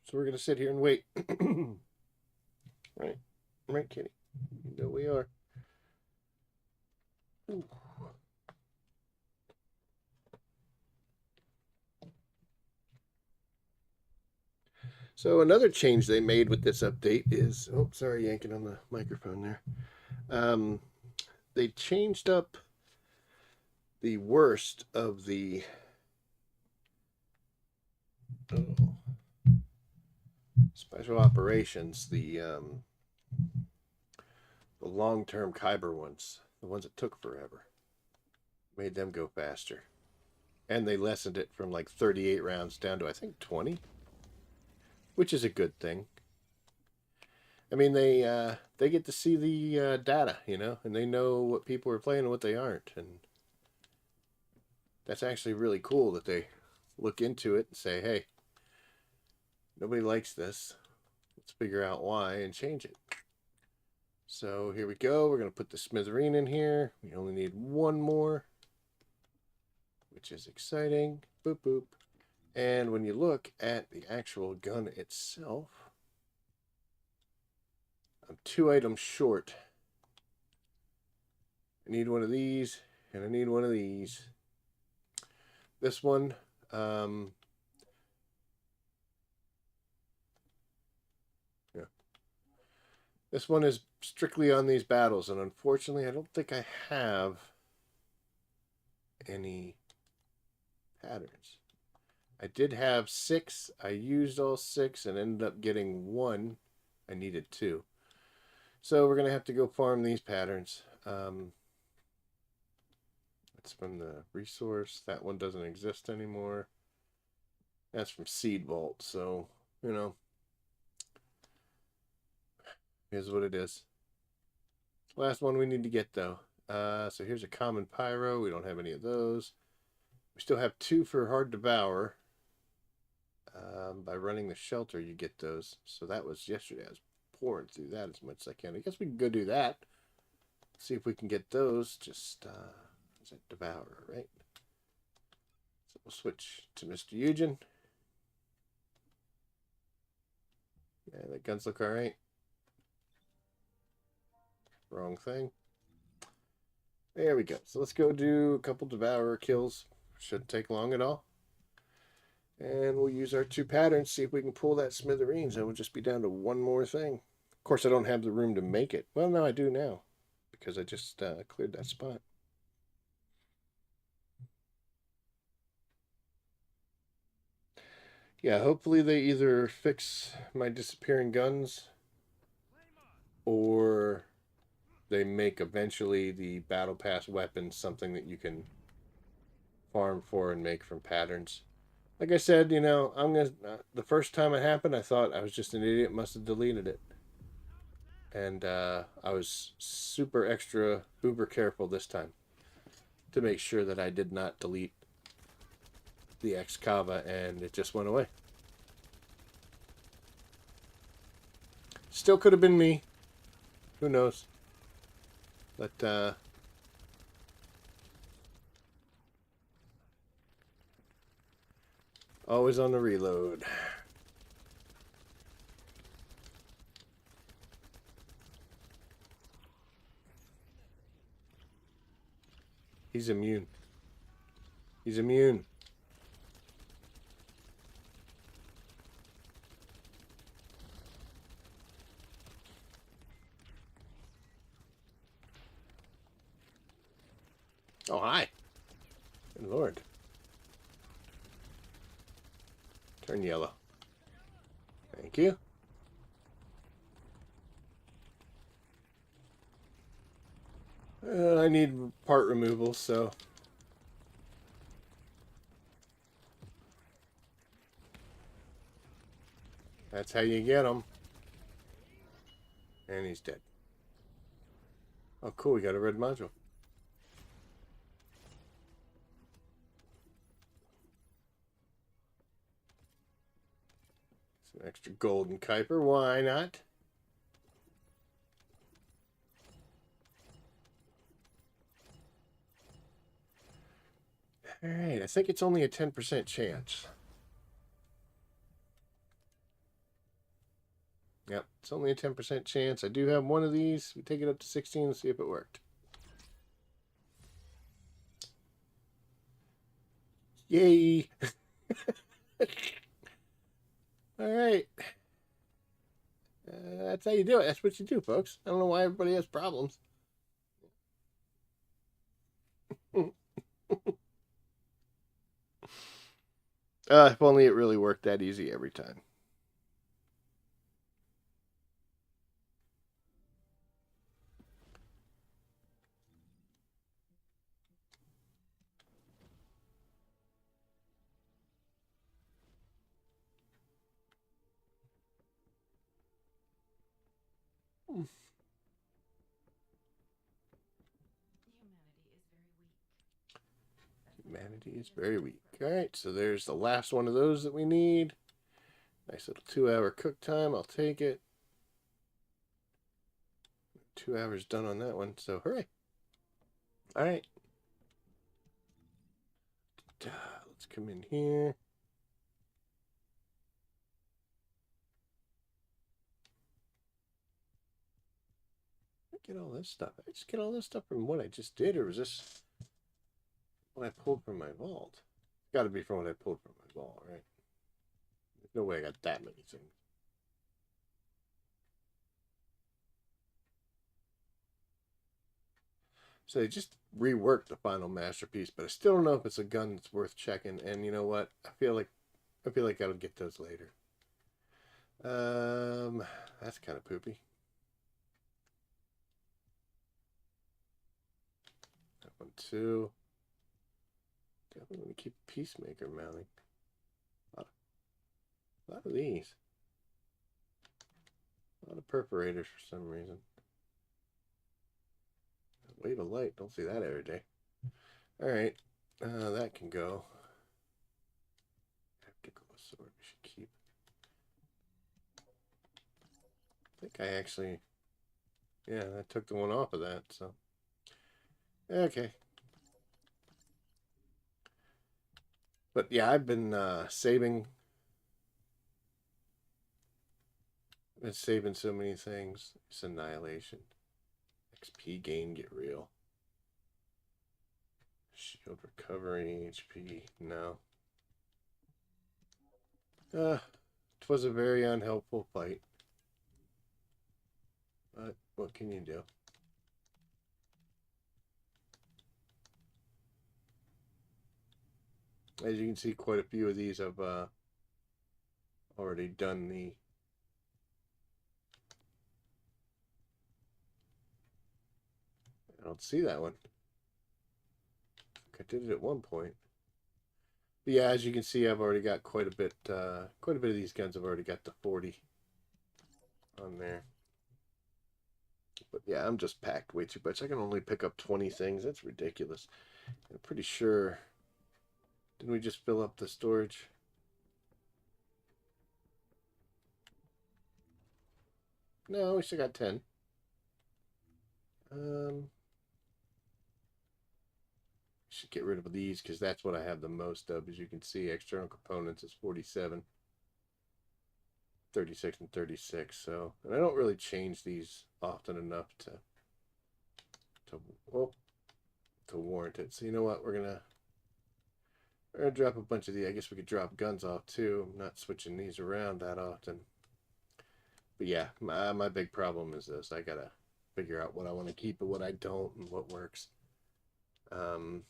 So we're going to sit here and wait. Right. Right, kitty. You know we are. Ooh. So another change they made with this update is, oh, sorry, yanking on the microphone there. They changed up the worst of the special operations, the long-term Kyber ones, the ones that took forever, made them go faster, and they lessened it from like 38 rounds down to I think 20, which is a good thing. I mean, they get to see the data, you know, and they know what people are playing and what they aren't, and that's actually really cool that they look into it and say, hey, nobody likes this. Let's figure out why and change it. So here we go. We're going to put the smithereen in here. We only need one more, which is exciting. Boop, boop. And when you look at the actual gun itself, I'm 2 items short. I need one of these, and I need one of these. This one, yeah. This one is strictly on these battles, and unfortunately, I don't think I have any patterns. I did have 6. I used all 6 and ended up getting 1. I needed 2. So we're going to have to go farm these patterns. That's from the resource. That one doesn't exist anymore. That's from Seed Vault. So, you know, here's what it is. Last one we need to get, though. So here's a common pyro. We don't have any of those. We still have 2 for hard devour. By running the shelter, you get those. So that was yesterday. I was pouring through that as much as I can. I guess we can go do that. See if we can get those. Just, is that Devourer, right? So we'll switch to Mr. Eugen. Yeah, the guns look alright. Wrong thing. There we go. So let's go do a couple Devourer kills. Shouldn't take long at all. And we'll use our 2 patterns, see if we can pull that smithereens. And we'll just be down to one more thing. Of course, I don't have the room to make it. Well, no, I do now, because I just cleared that spot. Yeah, hopefully they either fix my disappearing guns, or they make eventually the battle pass weapons something that you can farm for and make from patterns. Like I said, you know, I'm gonna. The first time it happened, I thought I was just an idiot, must have deleted it, and I was super extra uber careful this time to make sure that I did not delete the Excava, and it just went away. Still could have been me. Who knows? But always on the reload. He's immune. He's immune. Oh, hi. Good Lord. Turn yellow. Thank you. I need part removal, so... That's how you get them. And he's dead. Oh, cool. We got a red module. Some extra golden Kuiper. Why not? Alright, I think it's only a 10% chance. Yep, it's only a 10% chance. I do have one of these. We take it up to 16 and see if it worked. Yay! Alright. That's how you do it. That's what you do, folks. I don't know why everybody has problems. If only it really worked that easy every time. Humanity is very weak. Alright, so there's the last one of those that we need. Nice little 2-hour cook time. I'll take it. 2 hours done on that one, so hooray. Alright. Let's come in here. Get all this stuff. I just get all this stuff from what I just did, or was this what I pulled from my vault? It's got to be from what I pulled from my vault, right? There's no way I got that many things. So they just reworked the final masterpiece, but I still don't know if it's a gun that's worth checking. And you know what? I feel like I'll get those later. That's kind of poopy. That one too. Definitely want to keep Peacemaker mounting. A lot of these. A lot of perforators for some reason. Wave of light. Don't see that every day. All right. That can go. Tactical sword we should keep. I think I actually, yeah, I took the one off of that, so. Okay. But yeah, I've been saving so many things. It's annihilation. XP gain, get real. Shield recovery, HP, no. It was a very unhelpful fight. But what can you do? As you can see, quite a few of these I've already done the. I don't see that one. I did it at one point. But yeah, as you can see, I've already got quite a bit. Quite a bit of these guns. I've already got the 40 on there. But yeah, I'm just packed way too much. I can only pick up 20 things. That's ridiculous. I'm pretty sure. Didn't we just fill up the storage? No, we still got 10. Should get rid of these because that's what I have the most of. As you can see, external components is 47, 36, and 36. So, and I don't really change these often enough to well, to warrant it. So you know what? We're gonna drop a bunch of these. I guess we could drop guns off too. I'm not switching these around that often. But yeah, my big problem is this. I gotta figure out what I want to keep and what I don't and what works. Um,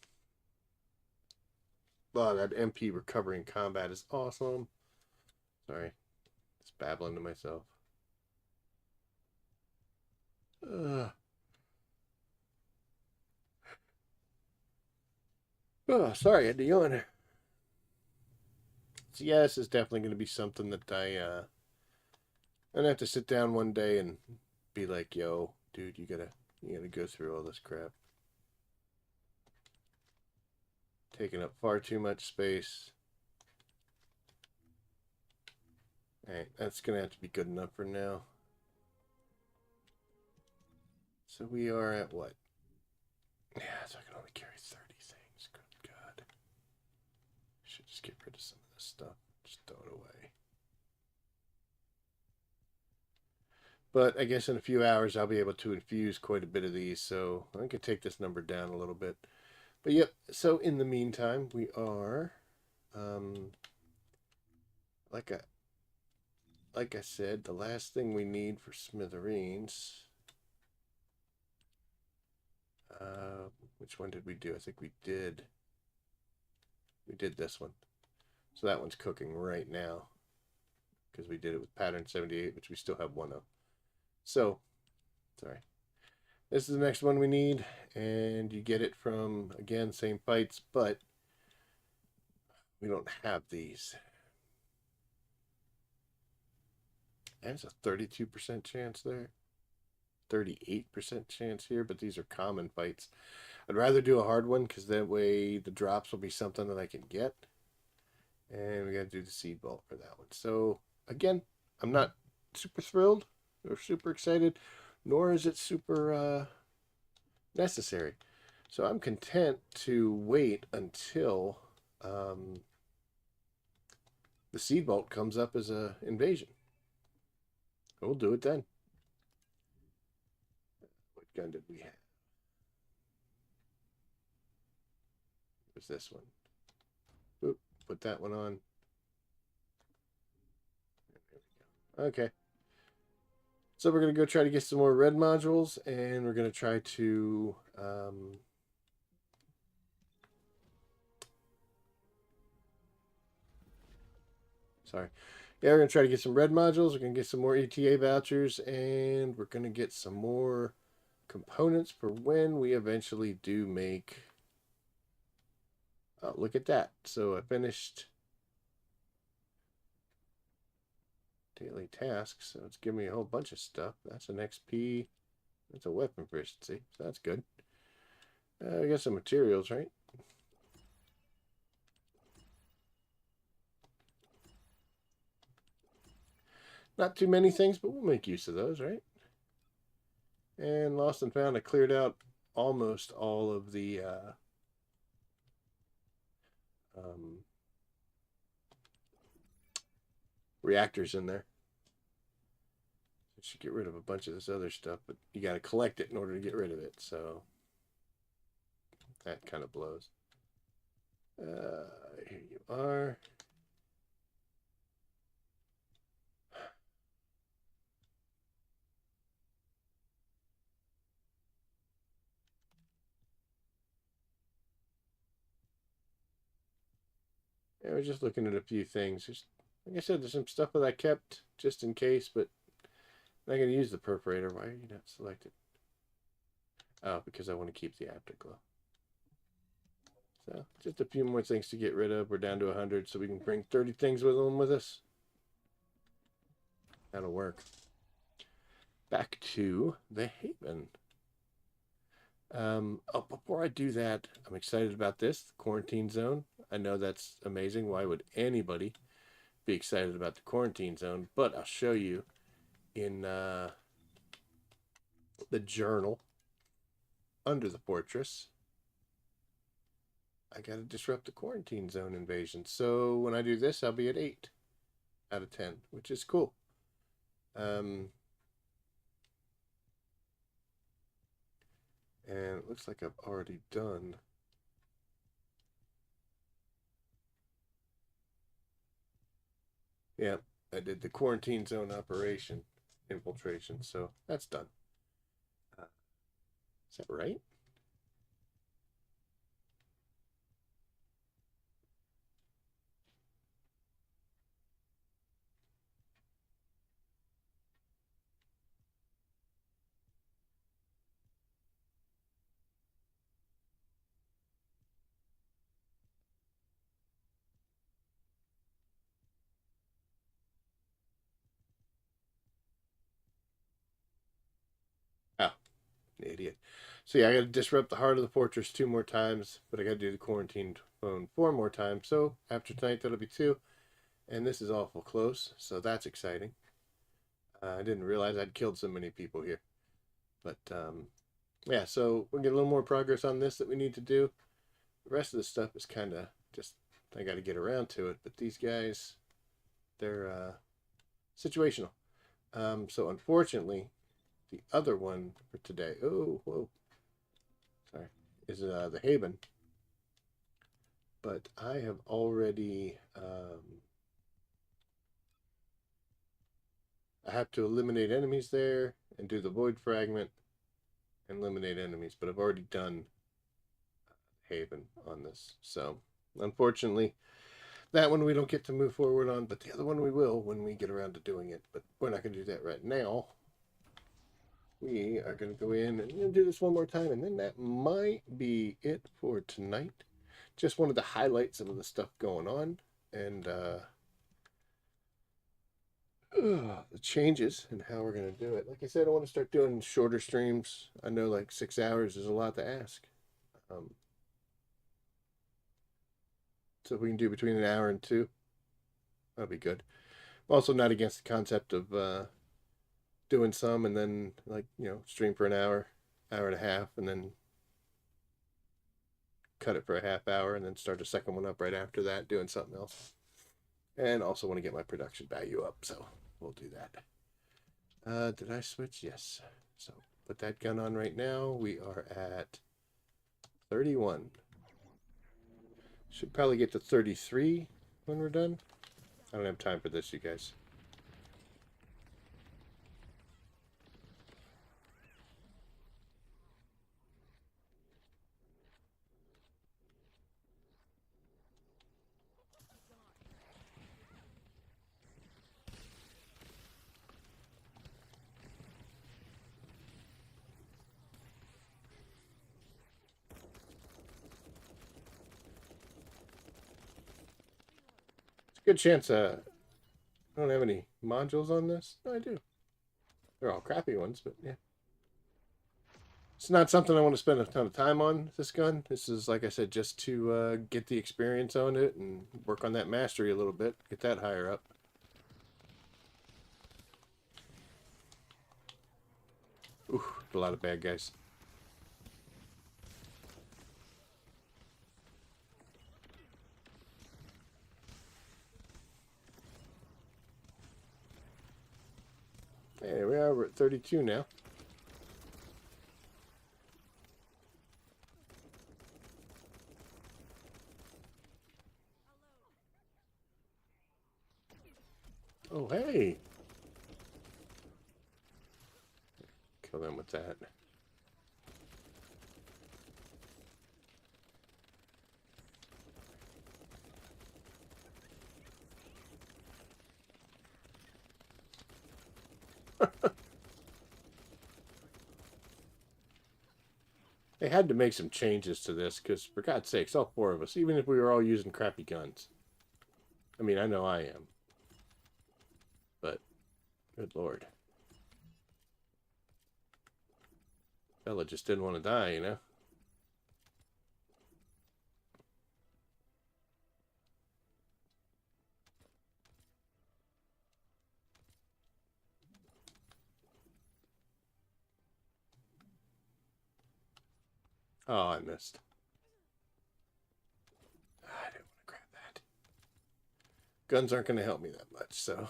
oh, that MP recovery in combat is awesome. Sorry, just babbling to myself. Oh, sorry, I had to yawn. So yeah, this is definitely going to be something that I'm gonna have to sit down one day and be like, "Yo, dude, you gotta go through all this crap, taking up far too much space." All right, that's gonna have to be good enough for now. So we are at what? Yeah, so I can only carry 30 things. Good God. Should just get rid of some of this stuff. Just throw it away. But I guess in a few hours I'll be able to infuse quite a bit of these, so I can take this number down a little bit. But yep, so in the meantime, we are um like I like I said, the last thing we need for smithereens. Which one did we do? I think we did this one. So that one's cooking right now because we did it with pattern 78, which we still have one of. So, sorry. This is the next one we need, and you get it from, again, same fights, but we don't have these. And it's a 32% chance there. 38% chance here, but these are common fights. I'd rather do a hard one because that way the drops will be something that I can get. And we got to do the seed vault for that one. So, again, I'm not super thrilled or super excited, nor is it super necessary. So I'm content to wait until the seed vault comes up as a invasion. We'll do it then. What gun did we have? It was this one. Oop, put that one on. There we go. Okay. So we're going to go try to get some more red modules, and we're going to try to sorry. Yeah, we're going to try to get some red modules. We're going to get some more ETA vouchers, and we're going to get some more components for when we eventually do make. Oh, look at that. So I finished daily tasks, so it's giving me a whole bunch of stuff. That's an XP. That's a weapon efficiency, so that's good. I got some materials, right? Not too many things, but we'll make use of those, right? And lost and found, I cleared out almost all of the um, reactors in there. I should get rid of a bunch of this other stuff, but you got to collect it in order to get rid of it. So that kind of blows. Here you are. Yeah, we're just looking at a few things. Just like I said, there's some stuff that I kept just in case, but I'm not going to use the perforator. Why are you not selected? Oh, because I want to keep the afterglow. So just a few more things to get rid of. We're down to 100, so we can bring 30 things with them with us. That'll work. Back to the Haven. Oh, before I do that, I'm excited about this, the quarantine zone. I know that's amazing. Why would anybody be excited about the quarantine zone? But I'll show you in the journal under the fortress. I got to disrupt the quarantine zone invasion. So when I do this, I'll be at 8 out of 10, which is cool. And it looks like I've already done. Yeah, I did the quarantine zone operation infiltration, so that's done. Is that right? Oh, idiot. So yeah, I got to disrupt the heart of the fortress 2 more times, but I got to do the quarantine phone 4 more times. So after tonight, that'll be 2. And this is awful close, so that's exciting. I didn't realize I'd killed so many people here. But yeah, so we'll get a little more progress on this that we need to do. The rest of the stuff is kind of just, I got to get around to it. But these guys, they're situational. So unfortunately, the other one for today, oh, whoa, sorry, is the Haven. But I have already, I have to eliminate enemies there and do the Void Fragment and eliminate enemies. But I've already done Haven on this. So unfortunately, that one we don't get to move forward on, but the other one we will when we get around to doing it. But we're not going to do that right now. We are going to go in and do this one more time, and then that might be it for tonight. Just wanted to highlight some of the stuff going on and the changes and how we're going to do it. Like I said, I want to start doing shorter streams. I know like 6 hours is a lot to ask. So if we can do between an hour and 2, that'll be good. I'm also not against the concept of doing some and then stream for an hour, hour and a half, and then cut it for a half hour and then start a second one up right after that doing something else. And also want to get my production value up, so we'll do that. Did I switch? Yes. So put that gun on right now. We are at 31. Should probably get to 33 when we're done. I don't have time for this, you guys. It's a good chance I don't have any modules on this. No, I do. They're all crappy ones, but yeah. It's not something I want to spend a ton of time on, this gun. This is, like I said, just to get the experience on it and work on that mastery a little bit, get that higher up. Ooh, a lot of bad guys. There we are, we're at 32 now. Oh, hey! Kill them with that. They had to make some changes to this, because for God's sakes, all four of us, even if we were all using crappy guns. I mean, I know I am. But, good lord. Bella just didn't want to die, you know? Oh, I missed. I didn't want to grab that. Guns aren't going to help me that much, so...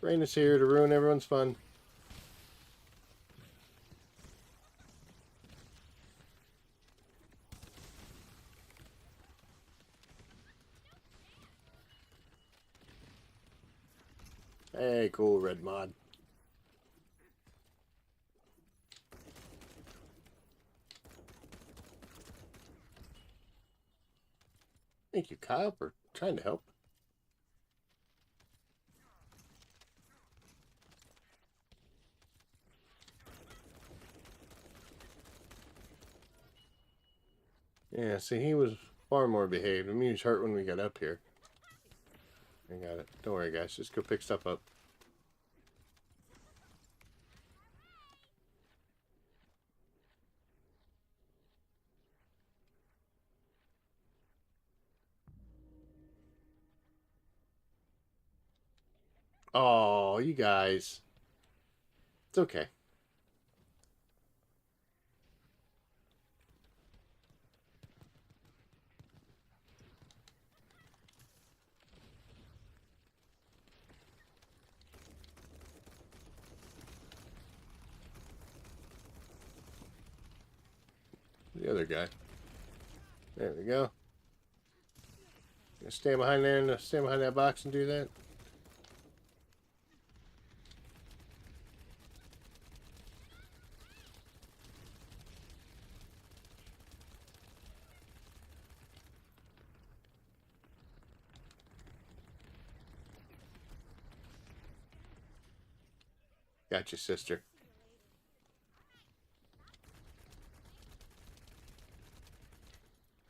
Rain is here to ruin everyone's fun. Hey, cool red mod. Thank you, Kyle, for trying to help. Yeah, see, he was far more behaved. I mean, he was hurt when we got up here. I got it. Don't worry, guys. Just go pick stuff up. Oh, you guys. It's okay. The other guy. There we go. Stand behind there and stand behind that box and do that. Got you, sister.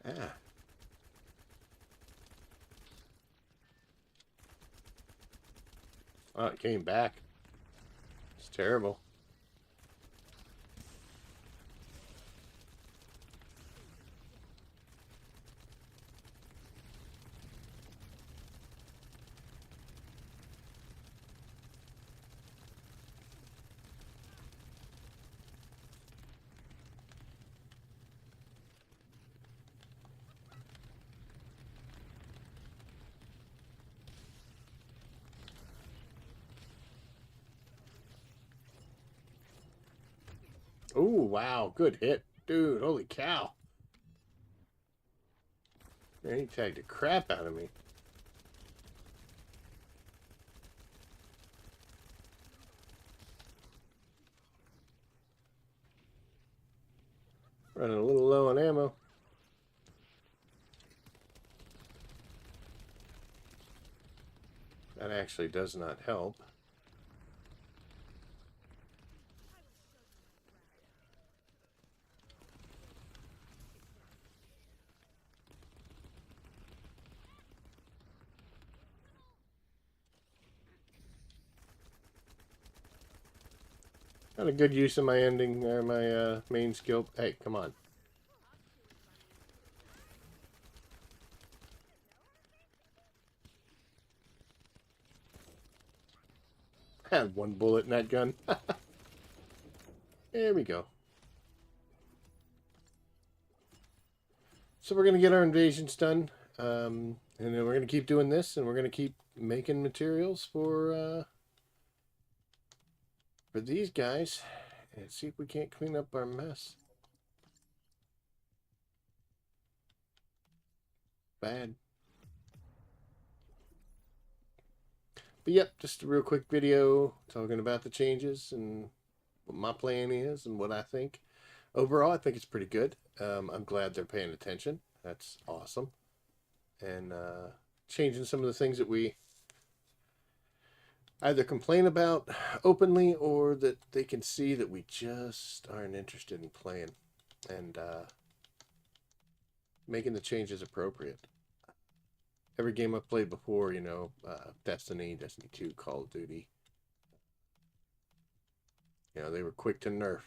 Ah. Oh, it came back. It's terrible. Oh, wow. Good hit. Dude, holy cow. Man, he tagged the crap out of me. Running a little low on ammo. That actually does not help. Got a good use of my ending, or my main skill. Hey, come on. Had one bullet in that gun. There we go. So we're going to get our invasions done. And then we're going to keep doing this, and we're going to keep making materials for these guys. And see if we can't clean up our mess. Bad. But yep, just a real quick video talking about the changes and what my plan is and what I think. Overall, I think it's pretty good. I'm glad they're paying attention. That's awesome. And changing some of the things that we either complain about openly or that they can see that we just aren't interested in playing. And making the changes appropriate. Every game I've played before, you know, Destiny 2, Call of Duty, you know, they were quick to nerf.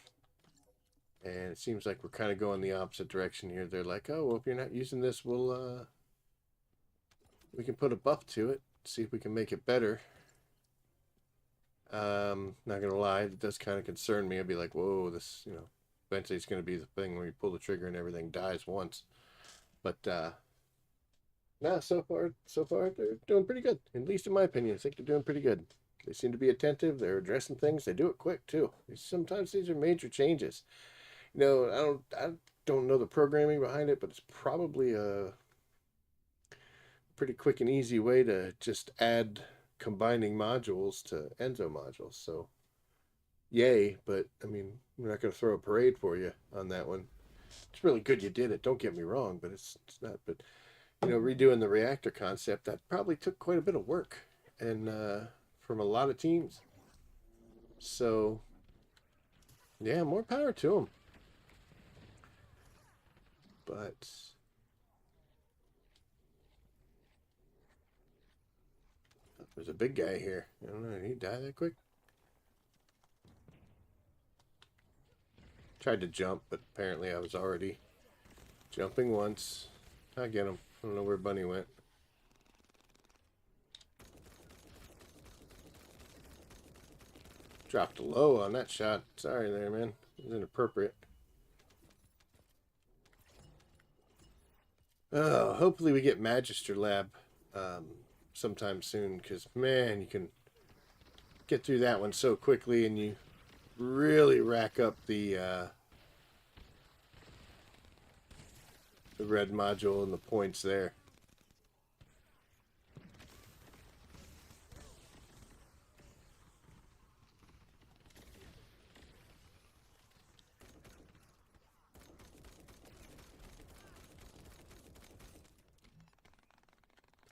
And it seems like we're kind of going the opposite direction here. They're like, oh, well, if you're not using this, we can put a buff to it, see if we can make it better. Not gonna lie, it does kind of concern me. I'd be like, whoa, this, you know, eventually it's gonna be the thing where you pull the trigger and everything dies once. But no, so far they're doing pretty good. At least in my opinion, I think they're doing pretty good. They seem to be attentive. They're addressing things. They do it quick too. Sometimes these are major changes. You know, I don't know the programming behind it, but it's probably a pretty quick and easy way to just add combining modules to Enzo modules. So, yay! But I mean, we're not going to throw a parade for you on that one. It's really good you did it. Don't get me wrong, but it's not. But you know, redoing the reactor concept, that probably took quite a bit of work and from a lot of teams. So, yeah, more power to them. But there's a big guy here. I don't know, did he die that quick? Tried to jump, but apparently I was already jumping once. I get him. I don't know where Bunny went. Dropped low on that shot. Sorry there, man. It was inappropriate. Oh, hopefully we get Magister Lab sometime soon, because, man, you can get through that one so quickly, and you really rack up the red module and the points there.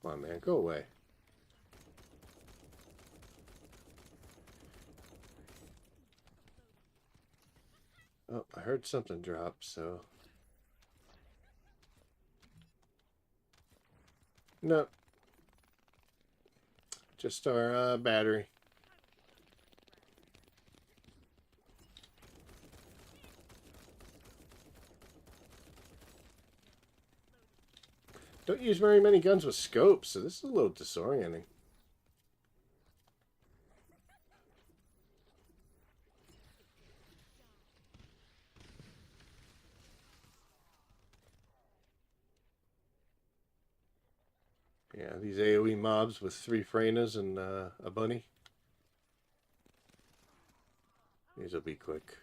Come on, man, go away. Oh, I heard something drop, so... No. Just our battery. Don't use very many guns with scopes, so this is a little disorienting. Yeah, these AoE mobs with 3 Freynas and a bunny. These will be quick.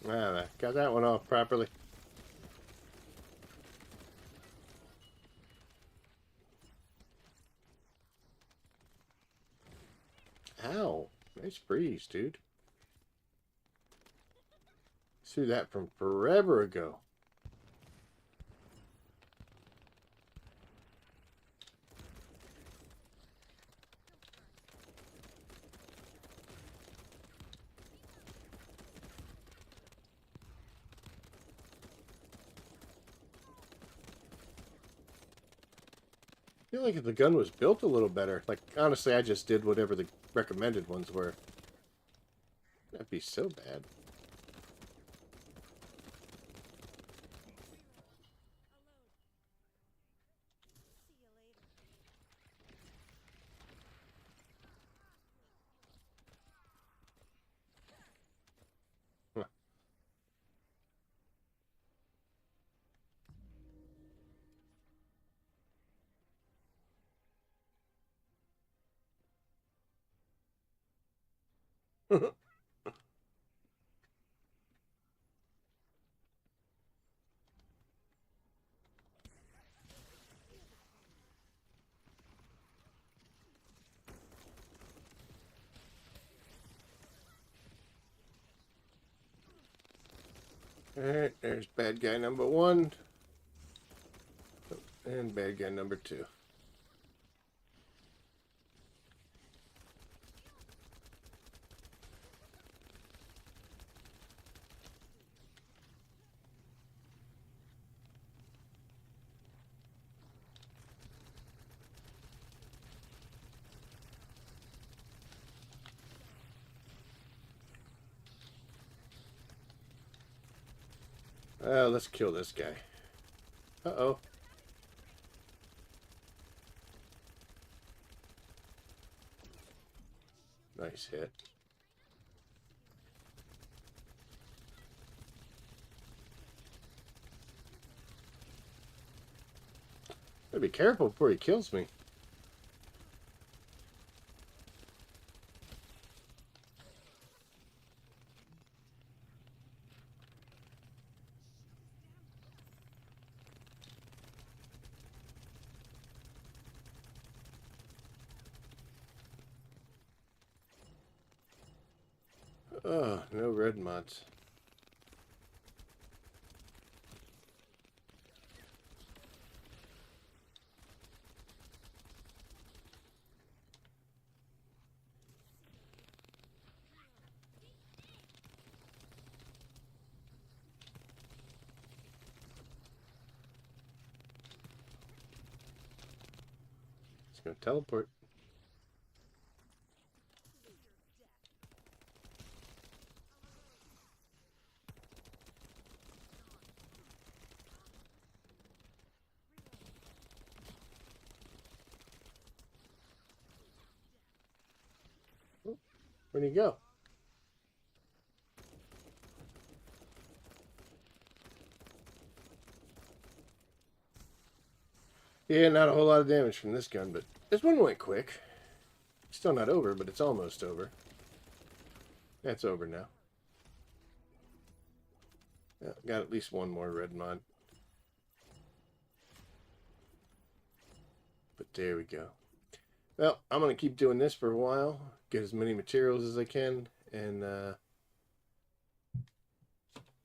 Ah, got that one off properly. Ow. Nice breeze, dude. Threw that from forever ago. feel like if the gun was built a little better, like honestly, I just did whatever the recommended ones were. That'd be so bad. Alright, there's bad guy number 1. And bad guy number 2. Let's kill this guy. Uh-oh. Nice hit. Gotta be careful before he kills me. Oh, no red mods. It's gonna teleport. Where'd he go? Yeah, not a whole lot of damage from this gun, but this one went quick. Still not over, but it's almost over. That's over now. Yeah, got at least one more red mod. But there we go. Well, I'm going to keep doing this for a while. Get as many materials as I can. And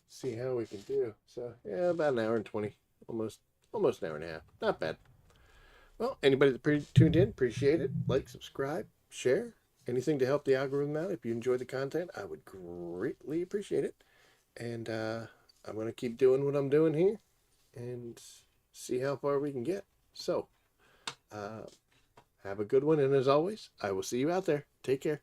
see how we can do. So, yeah, about an hour and 20. Almost an hour and a half. Not bad. Well, anybody that tuned in, appreciate it. Like, subscribe, share. Anything to help the algorithm out. If you enjoy the content, I would greatly appreciate it. And I'm going to keep doing what I'm doing here. And see how far we can get. So, have a good one. And as always, I will see you out there. Take care.